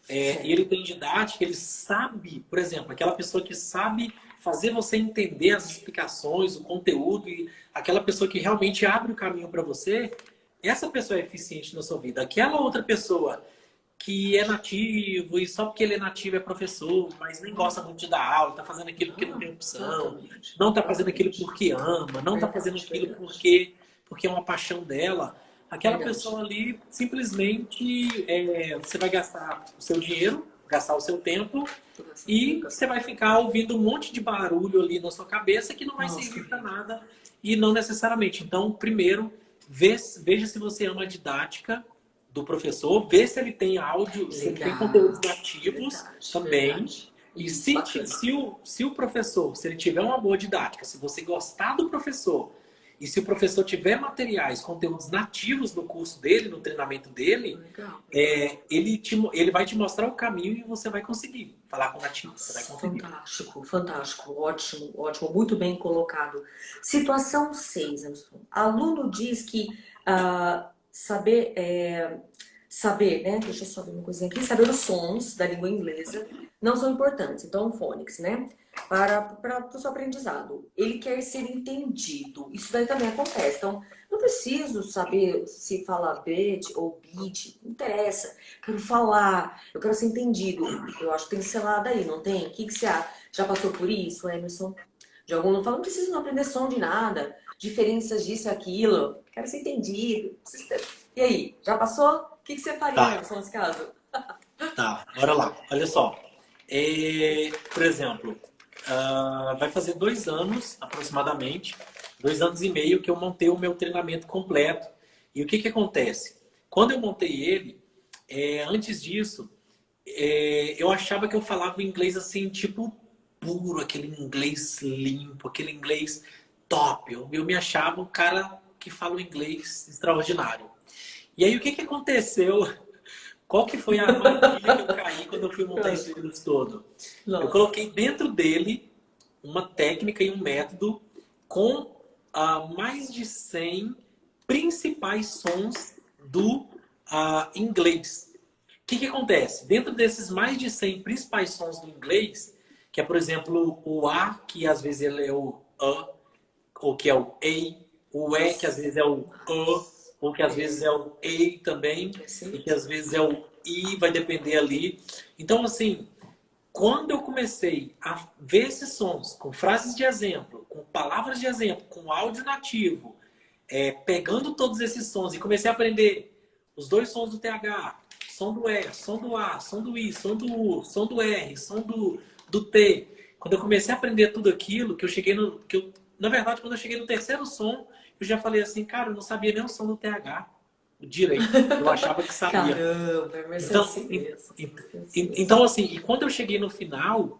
E Certo. ele tem didática, ele sabe, por exemplo, aquela pessoa que sabe fazer você entender as explicações, o conteúdo, e aquela pessoa que realmente abre o caminho para você, essa pessoa é eficiente na sua vida. Aquela outra pessoa que é nativo e só porque ele é nativo é professor, mas nem gosta muito de dar aula, está fazendo aquilo porque não tem opção, Exatamente. não está fazendo aquilo Exatamente. porque ama, não está fazendo Verdade, aquilo verdade. porque é uma paixão dela. Aquela Verdade. pessoa ali, simplesmente, você vai gastar o seu dinheiro, gastar o seu tempo e você vai ficar ouvindo um monte de barulho ali na sua cabeça que não vai Nossa, que servir para horrível. nada e não necessariamente. Então, primeiro, veja se você ama a didática do professor, vê se ele tem áudio, se ele tem conteúdos Legal. nativos Verdade, também. verdade. E Isso, bacana. se o professor, se ele tiver uma boa didática, se você gostar do professor, e se o professor tiver materiais, conteúdos nativos no curso dele, no treinamento dele, Legal, legal. ele vai te mostrar o caminho e você vai conseguir falar com o nativo, você vai Nossa, conseguir. fantástico, fantástico, ótimo, ótimo, muito bem colocado. Situação 6, Emerson. Aluno diz que saber, né? Deixa eu só ver uma coisinha aqui. Saber os sons da língua inglesa não são importantes, então, phonics, né? Para o seu aprendizado. Ele quer ser entendido. Isso daí também acontece. Então, não preciso saber se fala bit ou beat, não interessa. Quero falar, eu quero ser entendido. Eu acho que tem que ser lá daí, não tem? O que você acha? Já passou por isso, Emerson? De algum não fala, não preciso não aprender som de nada, diferenças disso e aquilo. Quero ser entendido. E aí, já passou? O que você faria, Tá, Emerson, nesse caso? tá, bora lá. Olha só. Por exemplo, vai fazer 2 anos, aproximadamente, 2 anos e meio que eu montei o meu treinamento completo. E o que que acontece? Quando eu montei ele, antes disso, eu achava que eu falava inglês assim, tipo, puro, aquele inglês limpo, aquele inglês top. Eu me achava um cara que fala um inglês extraordinário. E aí, o que que aconteceu? Qual que foi a armadilha que eu caí quando eu fui montar esse curso todo? Eu Nossa. coloquei dentro dele uma técnica e um método com mais de 100 principais sons do inglês. O que que acontece? Dentro desses mais de 100 principais sons do inglês, que é, por exemplo, o A, que às vezes ele é o A, ou que é o A, o E, que às vezes é o A, ou que às vezes é o E também, É assim e que mesmo. às vezes é o I, vai depender ali. Então, assim, quando eu comecei a ver esses sons com frases de exemplo, com palavras de exemplo, com áudio nativo, pegando todos esses sons e comecei a aprender os 2 sons do TH, som do E, som do A, som do I, som do U, som do R, som do T. Quando eu comecei a aprender tudo aquilo, que eu cheguei no. Na verdade, quando eu cheguei no terceiro som, eu já falei assim, cara, eu não sabia nem o som do TH direito. Eu achava que sabia. Caramba, mas é Então, assim mesmo. É assim mesmo. então assim, e quando eu cheguei no final,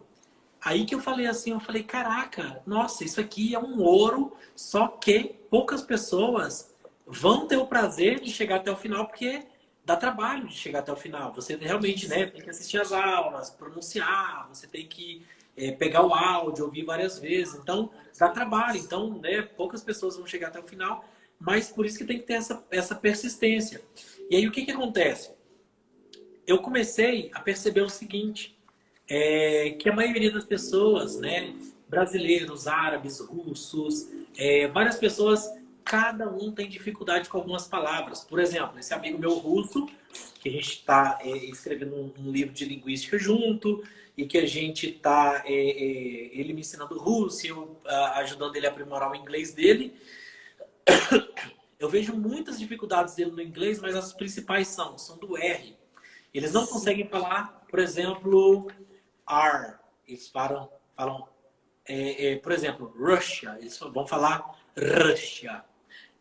aí que eu falei assim, eu falei, caraca, nossa, isso aqui é um ouro, só que poucas pessoas vão ter o prazer de chegar até o final, porque dá trabalho de chegar até o final. Você realmente, né, tem que assistir as aulas, pronunciar, você tem que pegar o áudio, ouvir várias vezes. Então, Várias dá trabalho. vezes. Então, né, poucas pessoas vão chegar até o final, mas por isso que tem que ter essa persistência. E aí, o que que acontece? Eu comecei a perceber o seguinte, que a maioria das pessoas, né, brasileiros, árabes, russos, várias pessoas, cada um tem dificuldade com algumas palavras. Por exemplo, esse amigo meu russo, que a gente está escrevendo um livro de linguística junto, e que a gente está, ele me ensinando russo, e eu ajudando ele a aprimorar o inglês dele. Eu vejo muitas dificuldades dele no inglês, mas as principais são do R. Eles não Sim. conseguem falar, por exemplo, R. Eles falam por exemplo, Russia. Eles vão falar Russia.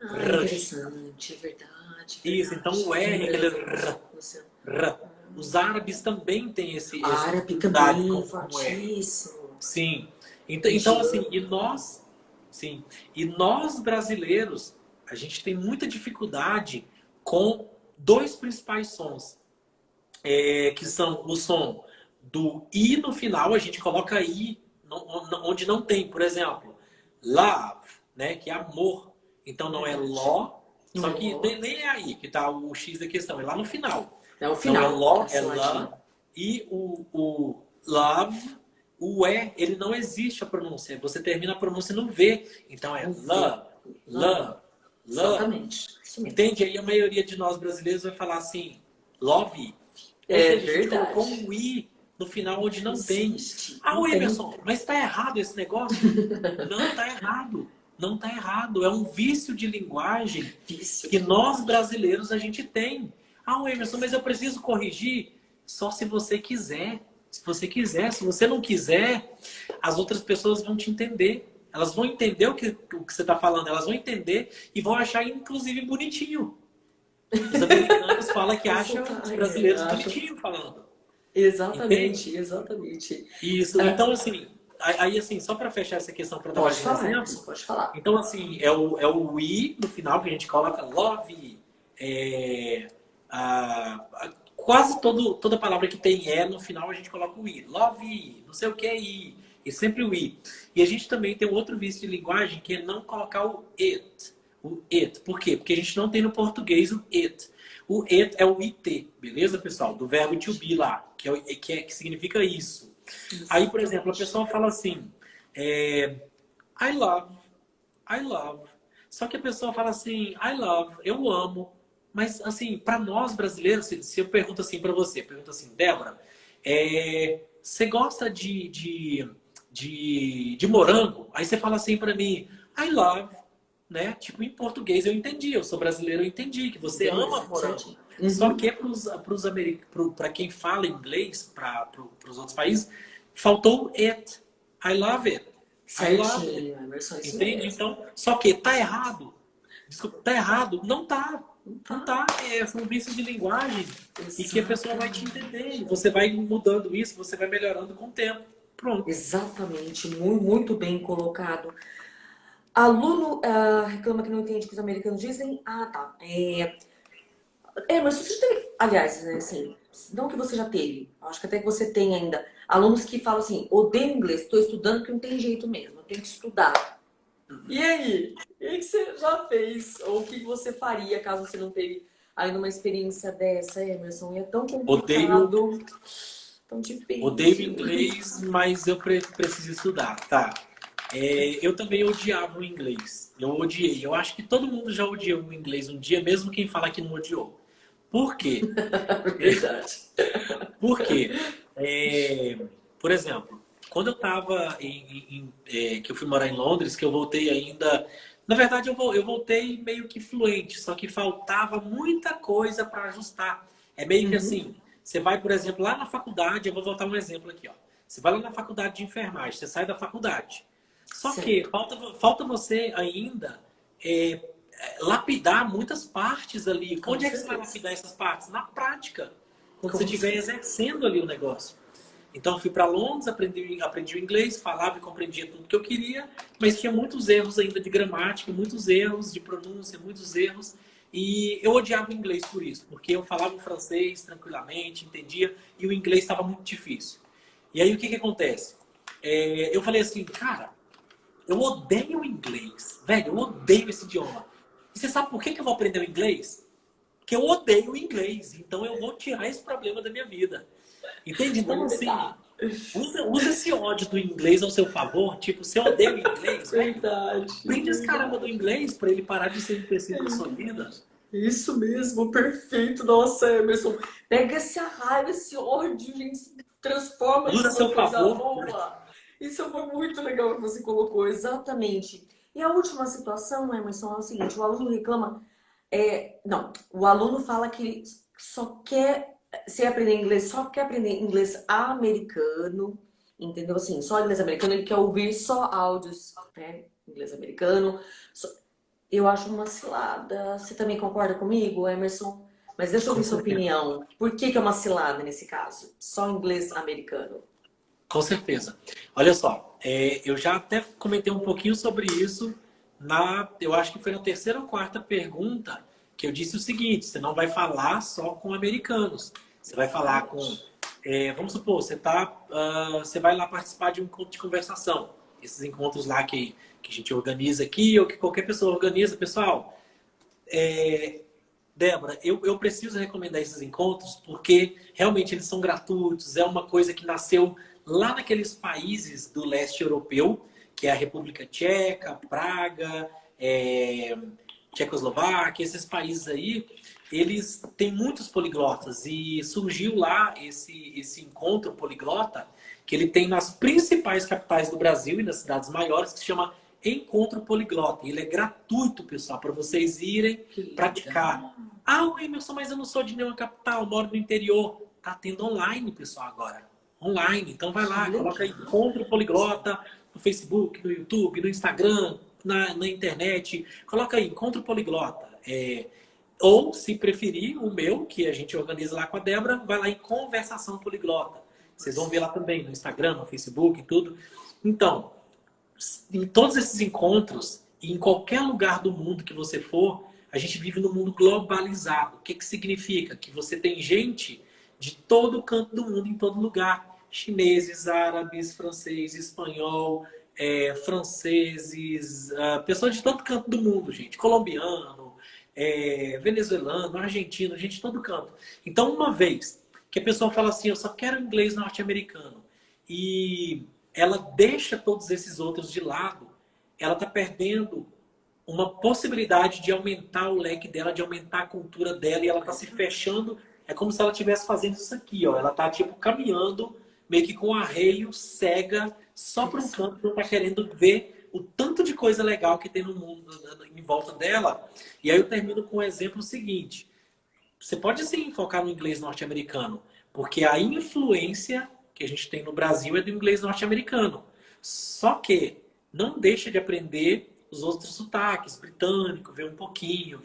Ah, Russia. interessante, é verdade, Isso, então o verdade. R, aquele Lembrando R, você. R. Os árabes também têm essa Árabe dificuldade também, com o R. fortíssimo. Sim. Então, assim, Indiano. sim, e nós brasileiros, a gente tem muita dificuldade com 2 principais sons, que são o som do I no final, a gente coloca I onde não tem, por exemplo, love, né, que é amor. Então não é Verdade. ló, Não só é que ó. nem é aí que está o X da questão, é lá no final. É o Não é final, ló, é essa ladinha. lá, e o love, o E, ele não existe a pronúncia. Você termina a pronúncia no V. Então é O V. love, Love. love, Love. Exatamente. Isso mesmo. Entende? Aí a maioria de nós brasileiros vai falar assim, love. Ou É seja, a gente verdade. colocou um i no final onde não tem. Existe. Ah, Não o tem. Emerson, mas tá errado esse negócio? Não tá errado. Não tá errado. É um vício de linguagem Vício. que nós brasileiros a gente tem. Ah, o Emerson, mas eu preciso corrigir só se você quiser. Se você quiser. Se você não quiser, as outras pessoas vão te entender. Elas vão entender o que você está falando. Elas vão entender e vão achar, inclusive, bonitinho. Os americanos falam que acham os brasileiros bonitinhos falando. Exatamente, Entende? exatamente. Isso. Então, assim, aí, assim, só para fechar essa questão para dar Pode mais um falar, exemplo. Emerson, pode falar. Então, assim, é o we no final que a gente coloca love. Quase toda palavra que tem no final a gente coloca o i. Love, não sei o que é i. E sempre o i. E a gente também tem um outro vício de linguagem que é não colocar o it. O it. Por quê? Porque a gente não tem no português o it. O it é o it, beleza, pessoal? Do verbo to be lá, que significa isso. Aí, por exemplo, a pessoa fala assim, I love. I love. Só que a pessoa fala assim, I love, eu amo. Mas, assim, para nós brasileiros, se eu pergunto assim para você, pergunto assim, Débora, você gosta de morango? Aí você fala assim para mim, I love, né? Tipo, em português eu entendi, eu sou brasileiro, eu entendi que você ama morango. Uhum. Só que para quem fala inglês, para os outros países, faltou it. I love it. Certinho, Emerson, isso Entende? mesmo. Então, só que tá errado. Desculpa, tá errado? Não tá. Não tá. São vícios de linguagem e que a pessoa vai te entender. E você vai mudando isso, você vai melhorando com o tempo. Pronto. Exatamente, muito, muito bem colocado. Aluno reclama que não entende o que os americanos dizem. Ah, tá. Mas você tem, aliás, né, assim, não que você já teve, acho que até que você tem ainda, alunos que falam assim, odeio inglês, estou estudando porque não tem jeito mesmo, eu tenho que estudar. E aí? O que você já fez? Ou o que você faria caso você não teve ainda uma experiência dessa, Emerson? E é tão complicado, tão difícil. Odeio inglês, mas eu preciso estudar, tá? Eu também odiava o inglês. Eu odiei. Eu acho que todo mundo já odiou o inglês um dia, mesmo quem fala que não odiou. Por quê? Verdade. Por quê? Por exemplo, quando eu estava que eu fui morar em Londres, que eu voltei ainda. Na verdade, eu voltei meio que fluente, só que faltava muita coisa para ajustar. É meio que assim, você vai, por exemplo, lá na faculdade, eu vou voltar um exemplo aqui, ó. Você vai lá na faculdade de enfermagem, você sai da faculdade. Só que falta você ainda lapidar muitas partes ali. Com Onde é que você vai certeza. lapidar essas partes? Na prática. Quando Com você estiver certeza. exercendo ali o negócio. Então, eu fui para Londres, aprendi o inglês, falava e compreendia tudo que eu queria, mas tinha muitos erros ainda de gramática, muitos erros de pronúncia, muitos erros. E eu odiava o inglês por isso, porque eu falava o francês tranquilamente, entendia, e o inglês estava muito difícil. E aí, o que acontece? Eu falei assim, cara, eu odeio o inglês. Velho, eu odeio esse idioma. E você sabe por que eu vou aprender o inglês? Porque eu odeio o inglês. Então, eu vou tirar esse problema da minha vida. Entende? Então, assim, usa esse ódio do inglês ao seu favor. Tipo, se eu odeio o inglês, Verdade. aprende esse caramba do inglês para ele parar de ser empecilho na sua vida. Isso mesmo, perfeito. Nossa, Emerson. Pega essa raiva, esse ódio, gente, transforma Usa a isso numa seu coisa favor. boa. Isso foi muito legal que você colocou, exatamente. E a última situação, Emerson, é o seguinte, o aluno reclama, não, o aluno fala que ele só quer, se aprender inglês, só quer aprender inglês americano, entendeu? Assim, só inglês americano, ele quer ouvir só áudios, né, inglês americano. Eu acho uma cilada. Você também concorda comigo, Emerson? Mas deixa eu ouvir sua opinião. Por que é uma cilada nesse caso? Só inglês americano. Com certeza. Olha só, eu já até comentei um pouquinho sobre isso eu acho que foi na terceira ou quarta pergunta que eu disse o seguinte: você não vai falar só com americanos, você vai falar com, vamos supor, você vai lá participar de um encontro de conversação, esses encontros lá que a gente organiza aqui ou que qualquer pessoa organiza, pessoal. Débora, eu preciso recomendar esses encontros porque realmente eles são gratuitos, é uma coisa que nasceu lá naqueles países do leste europeu, que é a República Tcheca, Praga, Tchecoslováquia, esses países aí, eles têm muitos poliglotas e surgiu lá esse encontro poliglota que ele tem nas principais capitais do Brasil e nas cidades maiores, que se chama Encontro Poliglota. Ele é gratuito, pessoal, para vocês irem praticar. Ah, Emerson, mas eu não sou de nenhuma capital, eu moro no interior. Tá tendo online, pessoal, agora. Online. Então vai lá, coloca aí Encontro Poliglota no Facebook, no YouTube, no Instagram, na internet. Coloca aí Encontro Poliglota. Ou, se preferir, o meu, que a gente organiza lá com a Débora, vai lá em Conversação Poliglota. Vocês vão ver lá também, no Instagram, no Facebook e tudo. Então, em todos esses encontros, e em qualquer lugar do mundo que você for, a gente vive num mundo globalizado. O que significa? Que você tem gente de todo canto do mundo, em todo lugar. Chineses, árabes, francês, espanhol, franceses, pessoas de todo canto do mundo, gente. Colombiano, venezuelano, argentino, gente de todo canto. Então, uma vez que a pessoa fala assim, eu só quero inglês norte-americano, e ela deixa todos esses outros de lado, ela está perdendo uma possibilidade de aumentar o leque dela, de aumentar a cultura dela, e ela está se fechando. É como se ela estivesse fazendo isso aqui, ó. Ela está tipo caminhando, meio que com um arreio, cega, só para um canto, não está querendo ver o tanto de coisa legal que tem no mundo em volta dela. E aí eu termino com o exemplo seguinte. Você pode sim focar no inglês norte-americano, porque a influência que a gente tem no Brasil é do inglês norte-americano. Só que não deixa de aprender os outros sotaques, britânico, ver um pouquinho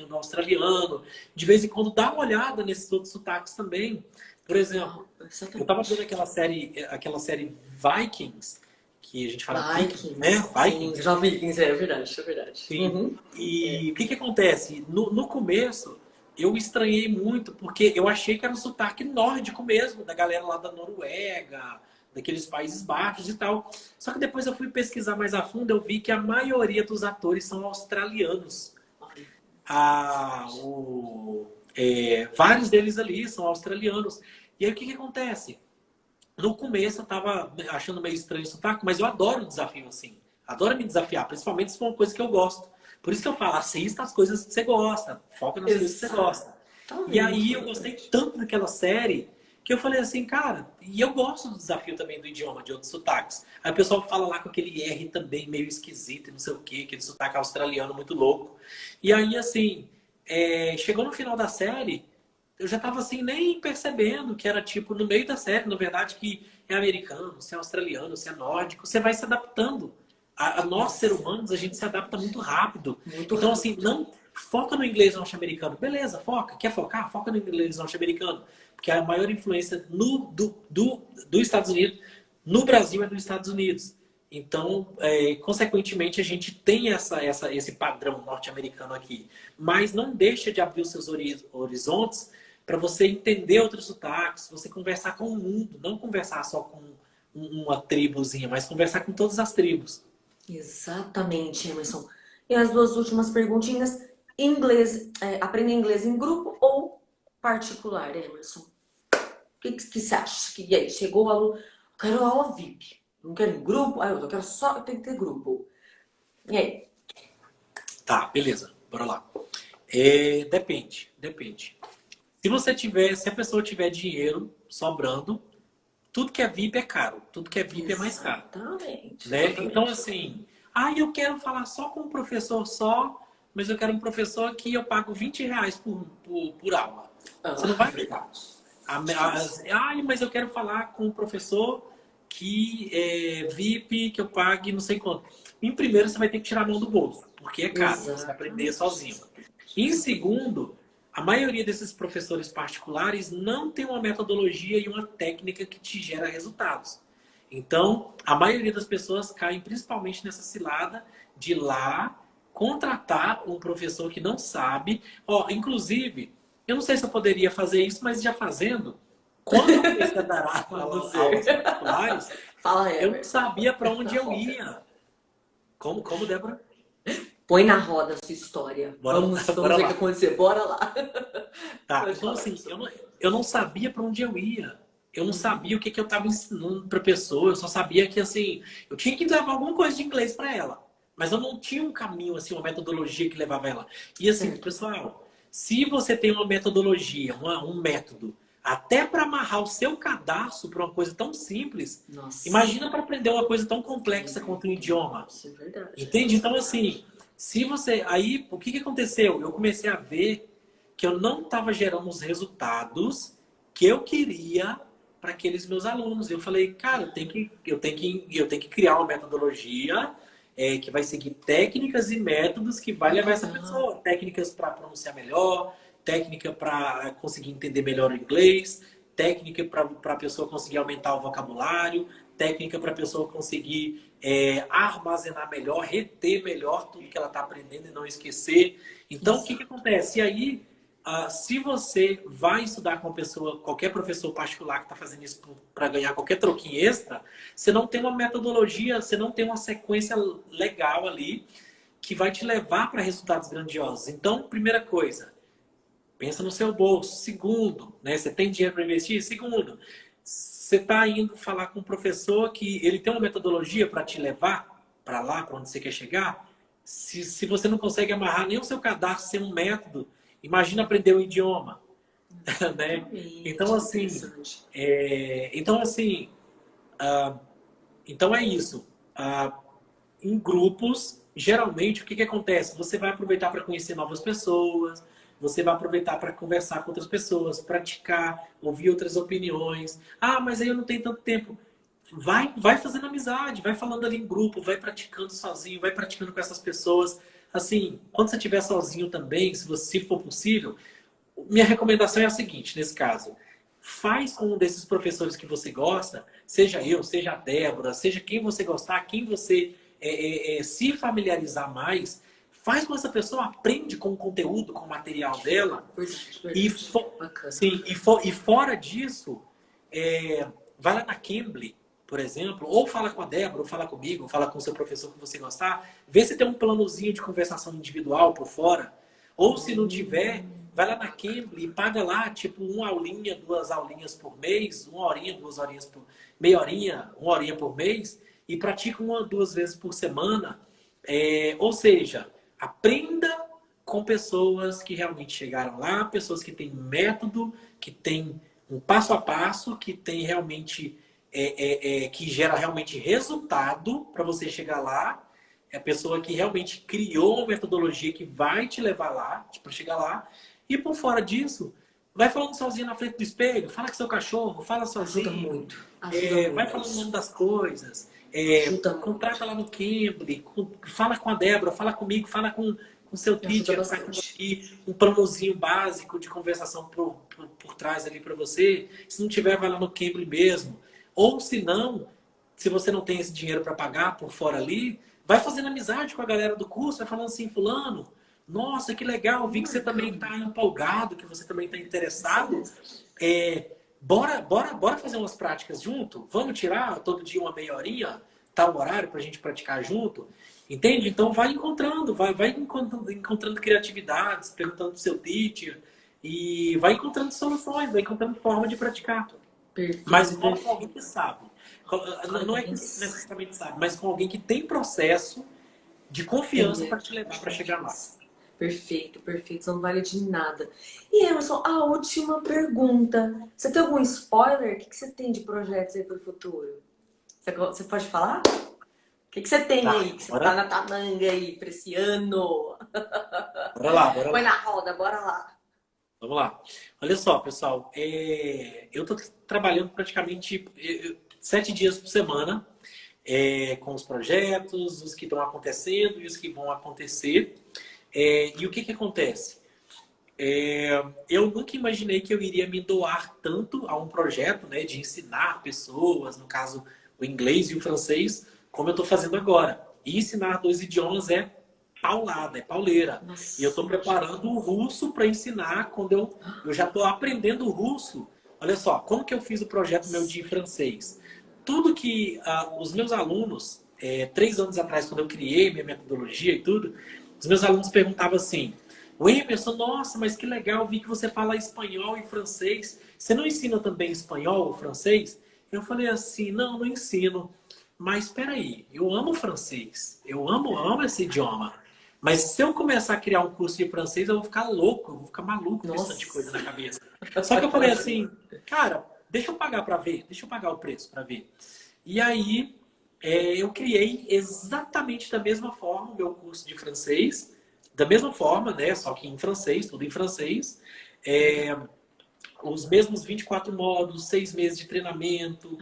do australiano. De vez em quando dá uma olhada nesses outros sotaques também. Por exemplo, eu estava vendo aquela série Vikings, que a gente fala Vikings, né? Vikings. Sim, já Vikings, é verdade, é verdade. Sim. Uhum. E o que acontece? No começo, eu estranhei muito, porque eu achei que era um sotaque nórdico mesmo, da galera lá da Noruega, daqueles Países Baixos e tal. Só que depois eu fui pesquisar mais a fundo, eu vi que a maioria dos atores são australianos. Vários deles ali são australianos. E aí o que acontece? No começo eu tava achando meio estranho o sotaque, mas eu adoro o desafio assim. Adoro me desafiar, principalmente se for uma coisa que eu gosto. Por isso que eu falo, assista as coisas que você gosta, foca nas coisas que você gosta. E aí eu gostei tanto daquela série que eu falei assim, cara, e eu gosto do desafio também do idioma, de outros sotaques. Aí o pessoal fala lá com aquele R também meio esquisito e não sei o quê, aquele sotaque australiano muito louco. E aí, assim, chegou no final da série, eu já tava assim, nem percebendo que era tipo, no meio da série, na verdade, que é americano, se é australiano, se é nórdico, você vai se adaptando. A nós, seres humanos, a gente se adapta muito rápido. Então, assim, não foca no inglês norte-americano. Beleza, foca. Quer focar? Foca no inglês norte-americano. Porque a maior influência dos Estados Unidos, no Brasil, é dos Estados Unidos. Então, consequentemente, a gente tem esse padrão norte-americano aqui. Mas não deixa de abrir os seus horizontes para você entender outros sotaques, você conversar com o mundo. Não conversar só com uma tribuzinha, mas conversar com todas as tribos. Exatamente, Emerson. E as duas últimas perguntinhas. Inglês, aprender inglês em grupo ou particular, Emerson? O que você acha? E aí, chegou o aluno, quero aula VIP. Não quero em grupo? Eu quero só, tem que ter grupo. E aí? Tá, beleza. Bora lá. Depende. Se a pessoa tiver dinheiro sobrando, tudo que é VIP é caro. Tudo que é VIP é mais caro. Exatamente. Né? Então, assim, eu quero falar só com um professor só, mas eu quero um professor que eu pago R$20 por aula. Você não vai ficar. Mas eu quero falar com um professor que é VIP, que eu pague não sei quanto. Em primeiro, você vai ter que tirar a mão do bolso, porque é caro. Você vai aprender sozinho. Em segundo, a maioria desses professores particulares não tem uma metodologia e uma técnica que te gera resultados. Então, a maioria das pessoas caem principalmente nessa cilada de ir lá contratar um professor que não sabe. Inclusive, eu não sei se eu poderia fazer isso, mas já fazendo, quando eu comecei a dar aulas particulares, eu não sabia para onde eu ia. Como, Débora? Põe na roda a sua história. Vamos ver o que acontecer. Bora lá. Tá, então assim, eu não sabia para onde eu ia. Eu não sabia o que eu estava ensinando para a pessoa. Eu só sabia que, assim, eu tinha que levar alguma coisa de inglês para ela. mas eu não tinha um caminho, assim, uma metodologia que levava ela. E assim, Certo. pessoal, se você tem uma metodologia, um método, até para amarrar o seu cadarço para uma coisa tão simples, Nossa, imagina para aprender uma coisa tão complexa quanto um idioma. isso é verdade. Entende? Então, assim, se você. Aí, o que que aconteceu? Eu comecei a ver que eu não estava gerando os resultados que eu queria para aqueles meus alunos. Eu falei, cara, eu tenho que criar uma metodologia que vai seguir técnicas e métodos que vai levar essa Legal. pessoa. Técnicas para pronunciar melhor, técnica para conseguir entender melhor o inglês, técnica para a pessoa conseguir aumentar o vocabulário, técnica para a pessoa conseguir armazenar melhor, reter melhor tudo que ela está aprendendo e não esquecer. Então, o que que Exato. acontece? E aí, se você vai estudar com uma pessoa, qualquer professor particular que está fazendo isso para ganhar qualquer troquinho extra, você não tem uma metodologia, você não tem uma sequência legal ali que vai te levar para resultados grandiosos. Então, primeira coisa, pensa no seu bolso. Segundo, né, você tem dinheiro para investir? Segundo, você está indo falar com um professor que ele tem uma metodologia para te levar para lá, para onde você quer chegar. Se você não consegue amarrar nem o seu cadastro sem um método, imagina aprender um idioma, né? Então, Exatamente. assim, Interessante. então, assim, então é isso. Em grupos, geralmente, o que que acontece? Você vai aproveitar para conhecer novas pessoas, você vai aproveitar para conversar com outras pessoas, praticar, ouvir outras opiniões. Ah, mas aí eu não tenho tanto tempo. Vai fazendo amizade, vai falando ali em grupo, vai praticando sozinho, vai praticando com essas pessoas. Assim, quando você estiver sozinho também, se for possível, minha recomendação é a seguinte, nesse caso. Faz com um desses professores que você gosta, seja eu, seja a Débora, seja quem você gostar, quem você se familiarizar mais, faz com essa pessoa, aprende com o conteúdo, com o material dela, Verdade, e, verdade. Bacana. sim, e fora disso, vai lá na Cambly, por exemplo, ou fala com a Débora, ou fala comigo, ou fala com o seu professor que você gostar, vê se tem um planozinho de conversação individual por fora, ou se não tiver, vai lá na Cambly e paga lá, tipo, uma aulinha, 2 aulinhas por mês, 1 horinha, 2 horinhas por... meia horinha, 1 horinha por mês, e pratica 1 ou 2 vezes por semana. Ou seja, aprenda com pessoas que realmente chegaram lá, pessoas que têm método, que têm um passo a passo, que tem realmente que gera realmente resultado para você chegar lá. É a pessoa que realmente criou uma metodologia que vai te levar lá, para chegar lá. E por fora disso, vai falando sozinho na frente do espelho, fala com seu cachorro, fala Ajuda sozinho, muito. Ajuda vai muito falando o nome isso. das coisas, Ajuda contrata muito. lá no Cambly, fala com a Débora, fala comigo, fala com o seu Ajuda teacher, para bastante. conseguir um planozinho básico de conversação por trás ali para você. Se não tiver, vai lá no Cambly mesmo. Ou se não, se você não tem esse dinheiro para pagar por fora ali, vai fazendo amizade com a galera do curso, vai falando assim, fulano, nossa, que legal, vi que você também Bacana. está empolgado, que você também está Isso interessado. mesmo. Bora fazer umas práticas junto? Vamos tirar todo dia uma meia horinha, tal horário para a gente praticar junto? Entende? Então vai encontrando, vai encontrando criatividades, perguntando pro seu teacher e vai encontrando soluções, vai encontrando forma de praticar. Mas Perfeito, com alguém perfeito. que sabe. Não é que Alguém que necessariamente sabe, mas com alguém que tem processo de tem confiança para te método levar de para chegar lá. confiança. Perfeito, perfeito. Isso não vale de nada. E Emerson, a última pergunta. Você tem algum spoiler? O que você tem de projetos aí para o futuro? Você pode falar? O que você tem Tá, aí? Que você tá bora, na tua manga aí para esse ano? bora lá, bora Põe lá. na roda, bora lá. Vamos lá. Olha só, pessoal. Eu estou trabalhando praticamente 7 dias por semana com os projetos, os que estão acontecendo e os que vão acontecer. E o que que acontece? Eu nunca imaginei que eu iria me doar tanto a um projeto, né, de ensinar pessoas, no caso o inglês e o francês, como eu estou fazendo agora. E ensinar 2 idiomas é paulada, é pauleira. E eu Nossa, estou imagina. preparando o russo para ensinar quando eu já estou aprendendo o russo. Olha só, como que eu fiz o projeto meu de francês? Tudo que os meus alunos, 3 anos atrás, quando eu criei minha metodologia e tudo, os meus alunos perguntavam assim: o Emerson, nossa, mas que legal, vi que você fala espanhol e francês. Você não ensina também espanhol ou francês? Eu falei assim, não ensino. mas espera aí, eu amo francês, amo esse idioma. Mas se eu começar a criar um curso de francês, eu vou ficar louco, eu vou ficar maluco com esse tanto de coisa Nossa. na cabeça. Só que eu falei assim, cara, deixa eu pagar para ver, deixa eu pagar o preço para ver. E aí eu criei exatamente da mesma forma o meu curso de francês, da mesma forma, né? Só que em francês, tudo em francês. É, os mesmos 24 módulos, 6 meses de treinamento,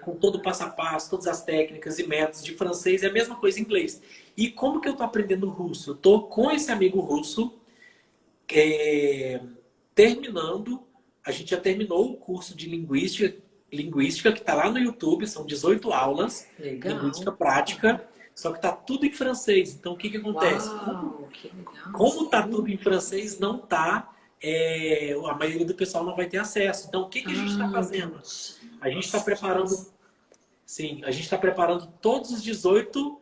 com todo o passo a passo, todas as técnicas e métodos de francês, é a mesma coisa em inglês. E como que eu estou aprendendo russo? Eu estou com esse amigo russo, é, terminando, a gente já terminou o curso de linguística que está lá no YouTube, são 18 aulas, linguística Legal. prática, só que está tudo em francês. Então, o que, que acontece? Uau, que legal. Como está tudo Sim. em francês, não está, a maioria do pessoal não vai ter acesso. Então, o que, que a gente está fazendo? Entendi. A gente está Nossa, que preparando, massa. sim, a gente está preparando todos os 18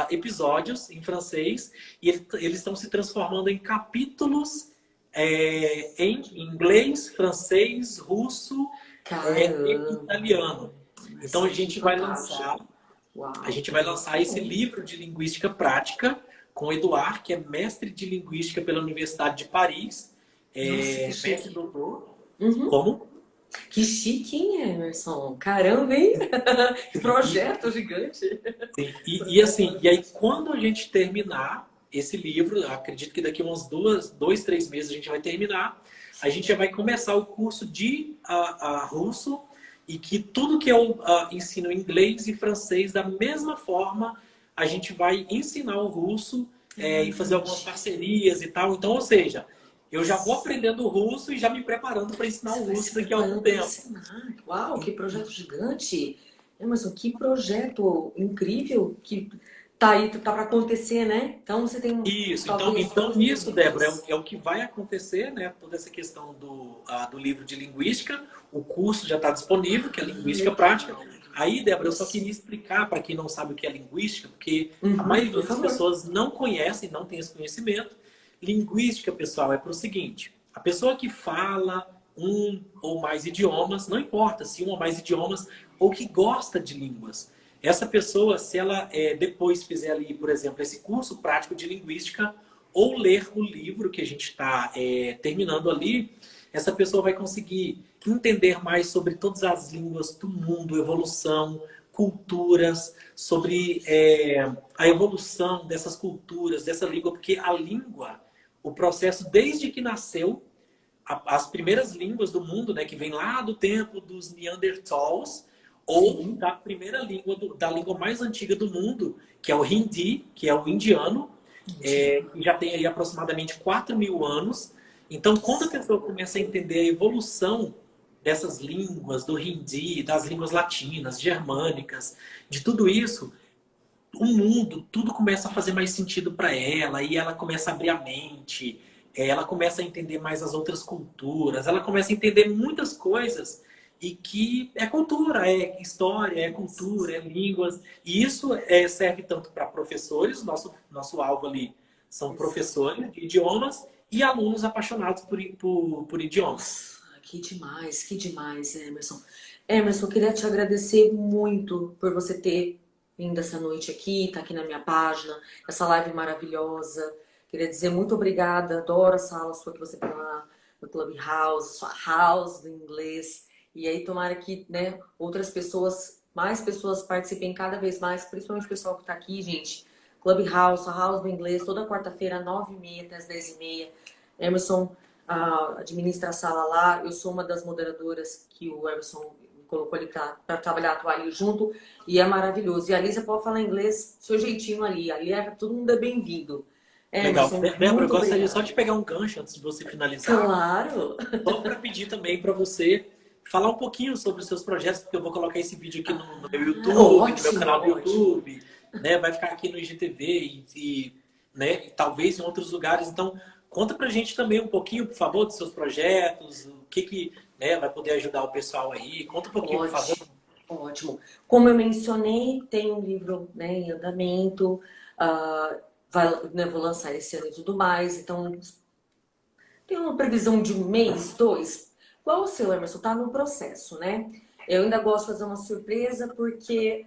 episódios em francês e eles estão se transformando em capítulos em inglês, francês, russo e Caramba. italiano. Então Nossa, que fantástico. a Uau, gente vai lançar muito esse bom. livro de linguística prática com o Eduard, que é mestre de linguística pela Universidade de Paris, Nossa, que mestre chique. doutor. Uhum. Como? Que chique, hein, Emerson? Caramba, hein? Que Sim, projeto gigante. sim. E assim, e aí quando a gente terminar esse livro, acredito que daqui uns 2, 3 meses a gente vai terminar, a gente já vai começar o curso de russo e que tudo que eu ensino em inglês e francês, da mesma forma, a gente vai ensinar o russo e fazer algumas Entendi. parcerias e tal. Então, ou seja, eu já vou aprendendo o russo e já me preparando para ensinar o Você vai se russo daqui a algum preparando para tempo. ensinar. Uau, que projeto gigante! Emerson, que projeto incrível que tá aí, tá para acontecer, né? Então você tem Isso, talvez então dois isso, Débora, projetos. é o que vai acontecer, né? Toda essa questão do livro de linguística, o curso já está disponível, que é linguística prática. Legal. Aí, Débora, eu só Isso. queria explicar para quem não sabe o que é linguística, porque a Uhum, maioria por das favor. pessoas não conhecem, não tem esse conhecimento. Linguística, pessoal, é para o seguinte: a pessoa que fala um ou mais idiomas, não importa se um ou mais idiomas, ou que gosta de línguas. Essa pessoa, se ela depois fizer ali, por exemplo, esse curso prático de linguística, ou ler o livro que a gente está terminando ali, essa pessoa vai conseguir entender mais sobre todas as línguas do mundo, evolução, culturas, sobre a evolução dessas culturas, dessa língua, porque a língua, o processo desde que nasceu, as primeiras línguas do mundo, né, que vem lá do tempo dos Neanderthals, ou Sim. da primeira língua, da língua mais antiga do mundo, que é o Hindi, que é o indiano, Indiana. que já tem aí aproximadamente 4.000 anos. Então, quando a pessoa começa a entender a evolução dessas línguas, do Hindi, das línguas latinas, germânicas, de tudo isso, o mundo, tudo começa a fazer mais sentido para ela e ela começa a abrir a mente, ela começa a entender mais as outras culturas, ela começa a entender muitas coisas e que é cultura, é história, é cultura, é línguas. E isso serve tanto para professores, nosso alvo ali são professores de idiomas e alunos apaixonados por idiomas. Nossa, que demais, Emerson. Emerson, eu queria te agradecer muito por você ter vindo essa noite aqui, tá aqui na minha página, essa live maravilhosa. Queria dizer muito obrigada, adoro a sala sua que você tem lá no Clubhouse, sua house do inglês. E aí, tomara que, né, outras pessoas, mais pessoas participem cada vez mais, principalmente o pessoal que tá aqui, gente. Clubhouse, a house do inglês, toda quarta-feira, 9h30 até as 10h30. Emerson administra a sala lá. Eu sou uma das moderadoras que o Emerson me colocou ali para trabalhar, atuar ali junto. E é maravilhoso. E a Lisa pode falar inglês, seu jeitinho ali. Ali todo mundo é bem-vindo. Legal. Emerson, Débora, eu muito gostaria só de obrigada. pegar um gancho antes de você finalizar. Claro! Só para pedir também para você falar um pouquinho sobre os seus projetos, porque eu vou colocar esse vídeo aqui no meu YouTube, no meu Ótimo, canal do ótimo. YouTube, né? Vai ficar aqui no IGTV né? E talvez em outros lugares. Então, conta pra gente também um pouquinho, por favor, dos seus projetos, o que né, vai poder ajudar o pessoal aí. Conta um pouquinho, por favor. Ótimo, ótimo. Como eu mencionei, tem um livro, né, em andamento, né, vou lançar esse ano e tudo mais, então tem uma previsão de um mês, dois. Igual o seu, Emerson, tá no processo, né? Eu ainda gosto de fazer uma surpresa porque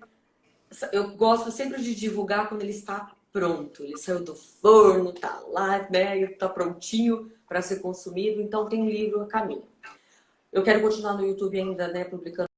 Eu gosto sempre de divulgar quando ele está pronto. Ele saiu do forno, tá lá, né? Ele tá prontinho para ser consumido. Então tem um livro a caminho. Eu quero continuar no YouTube ainda, né? Publicando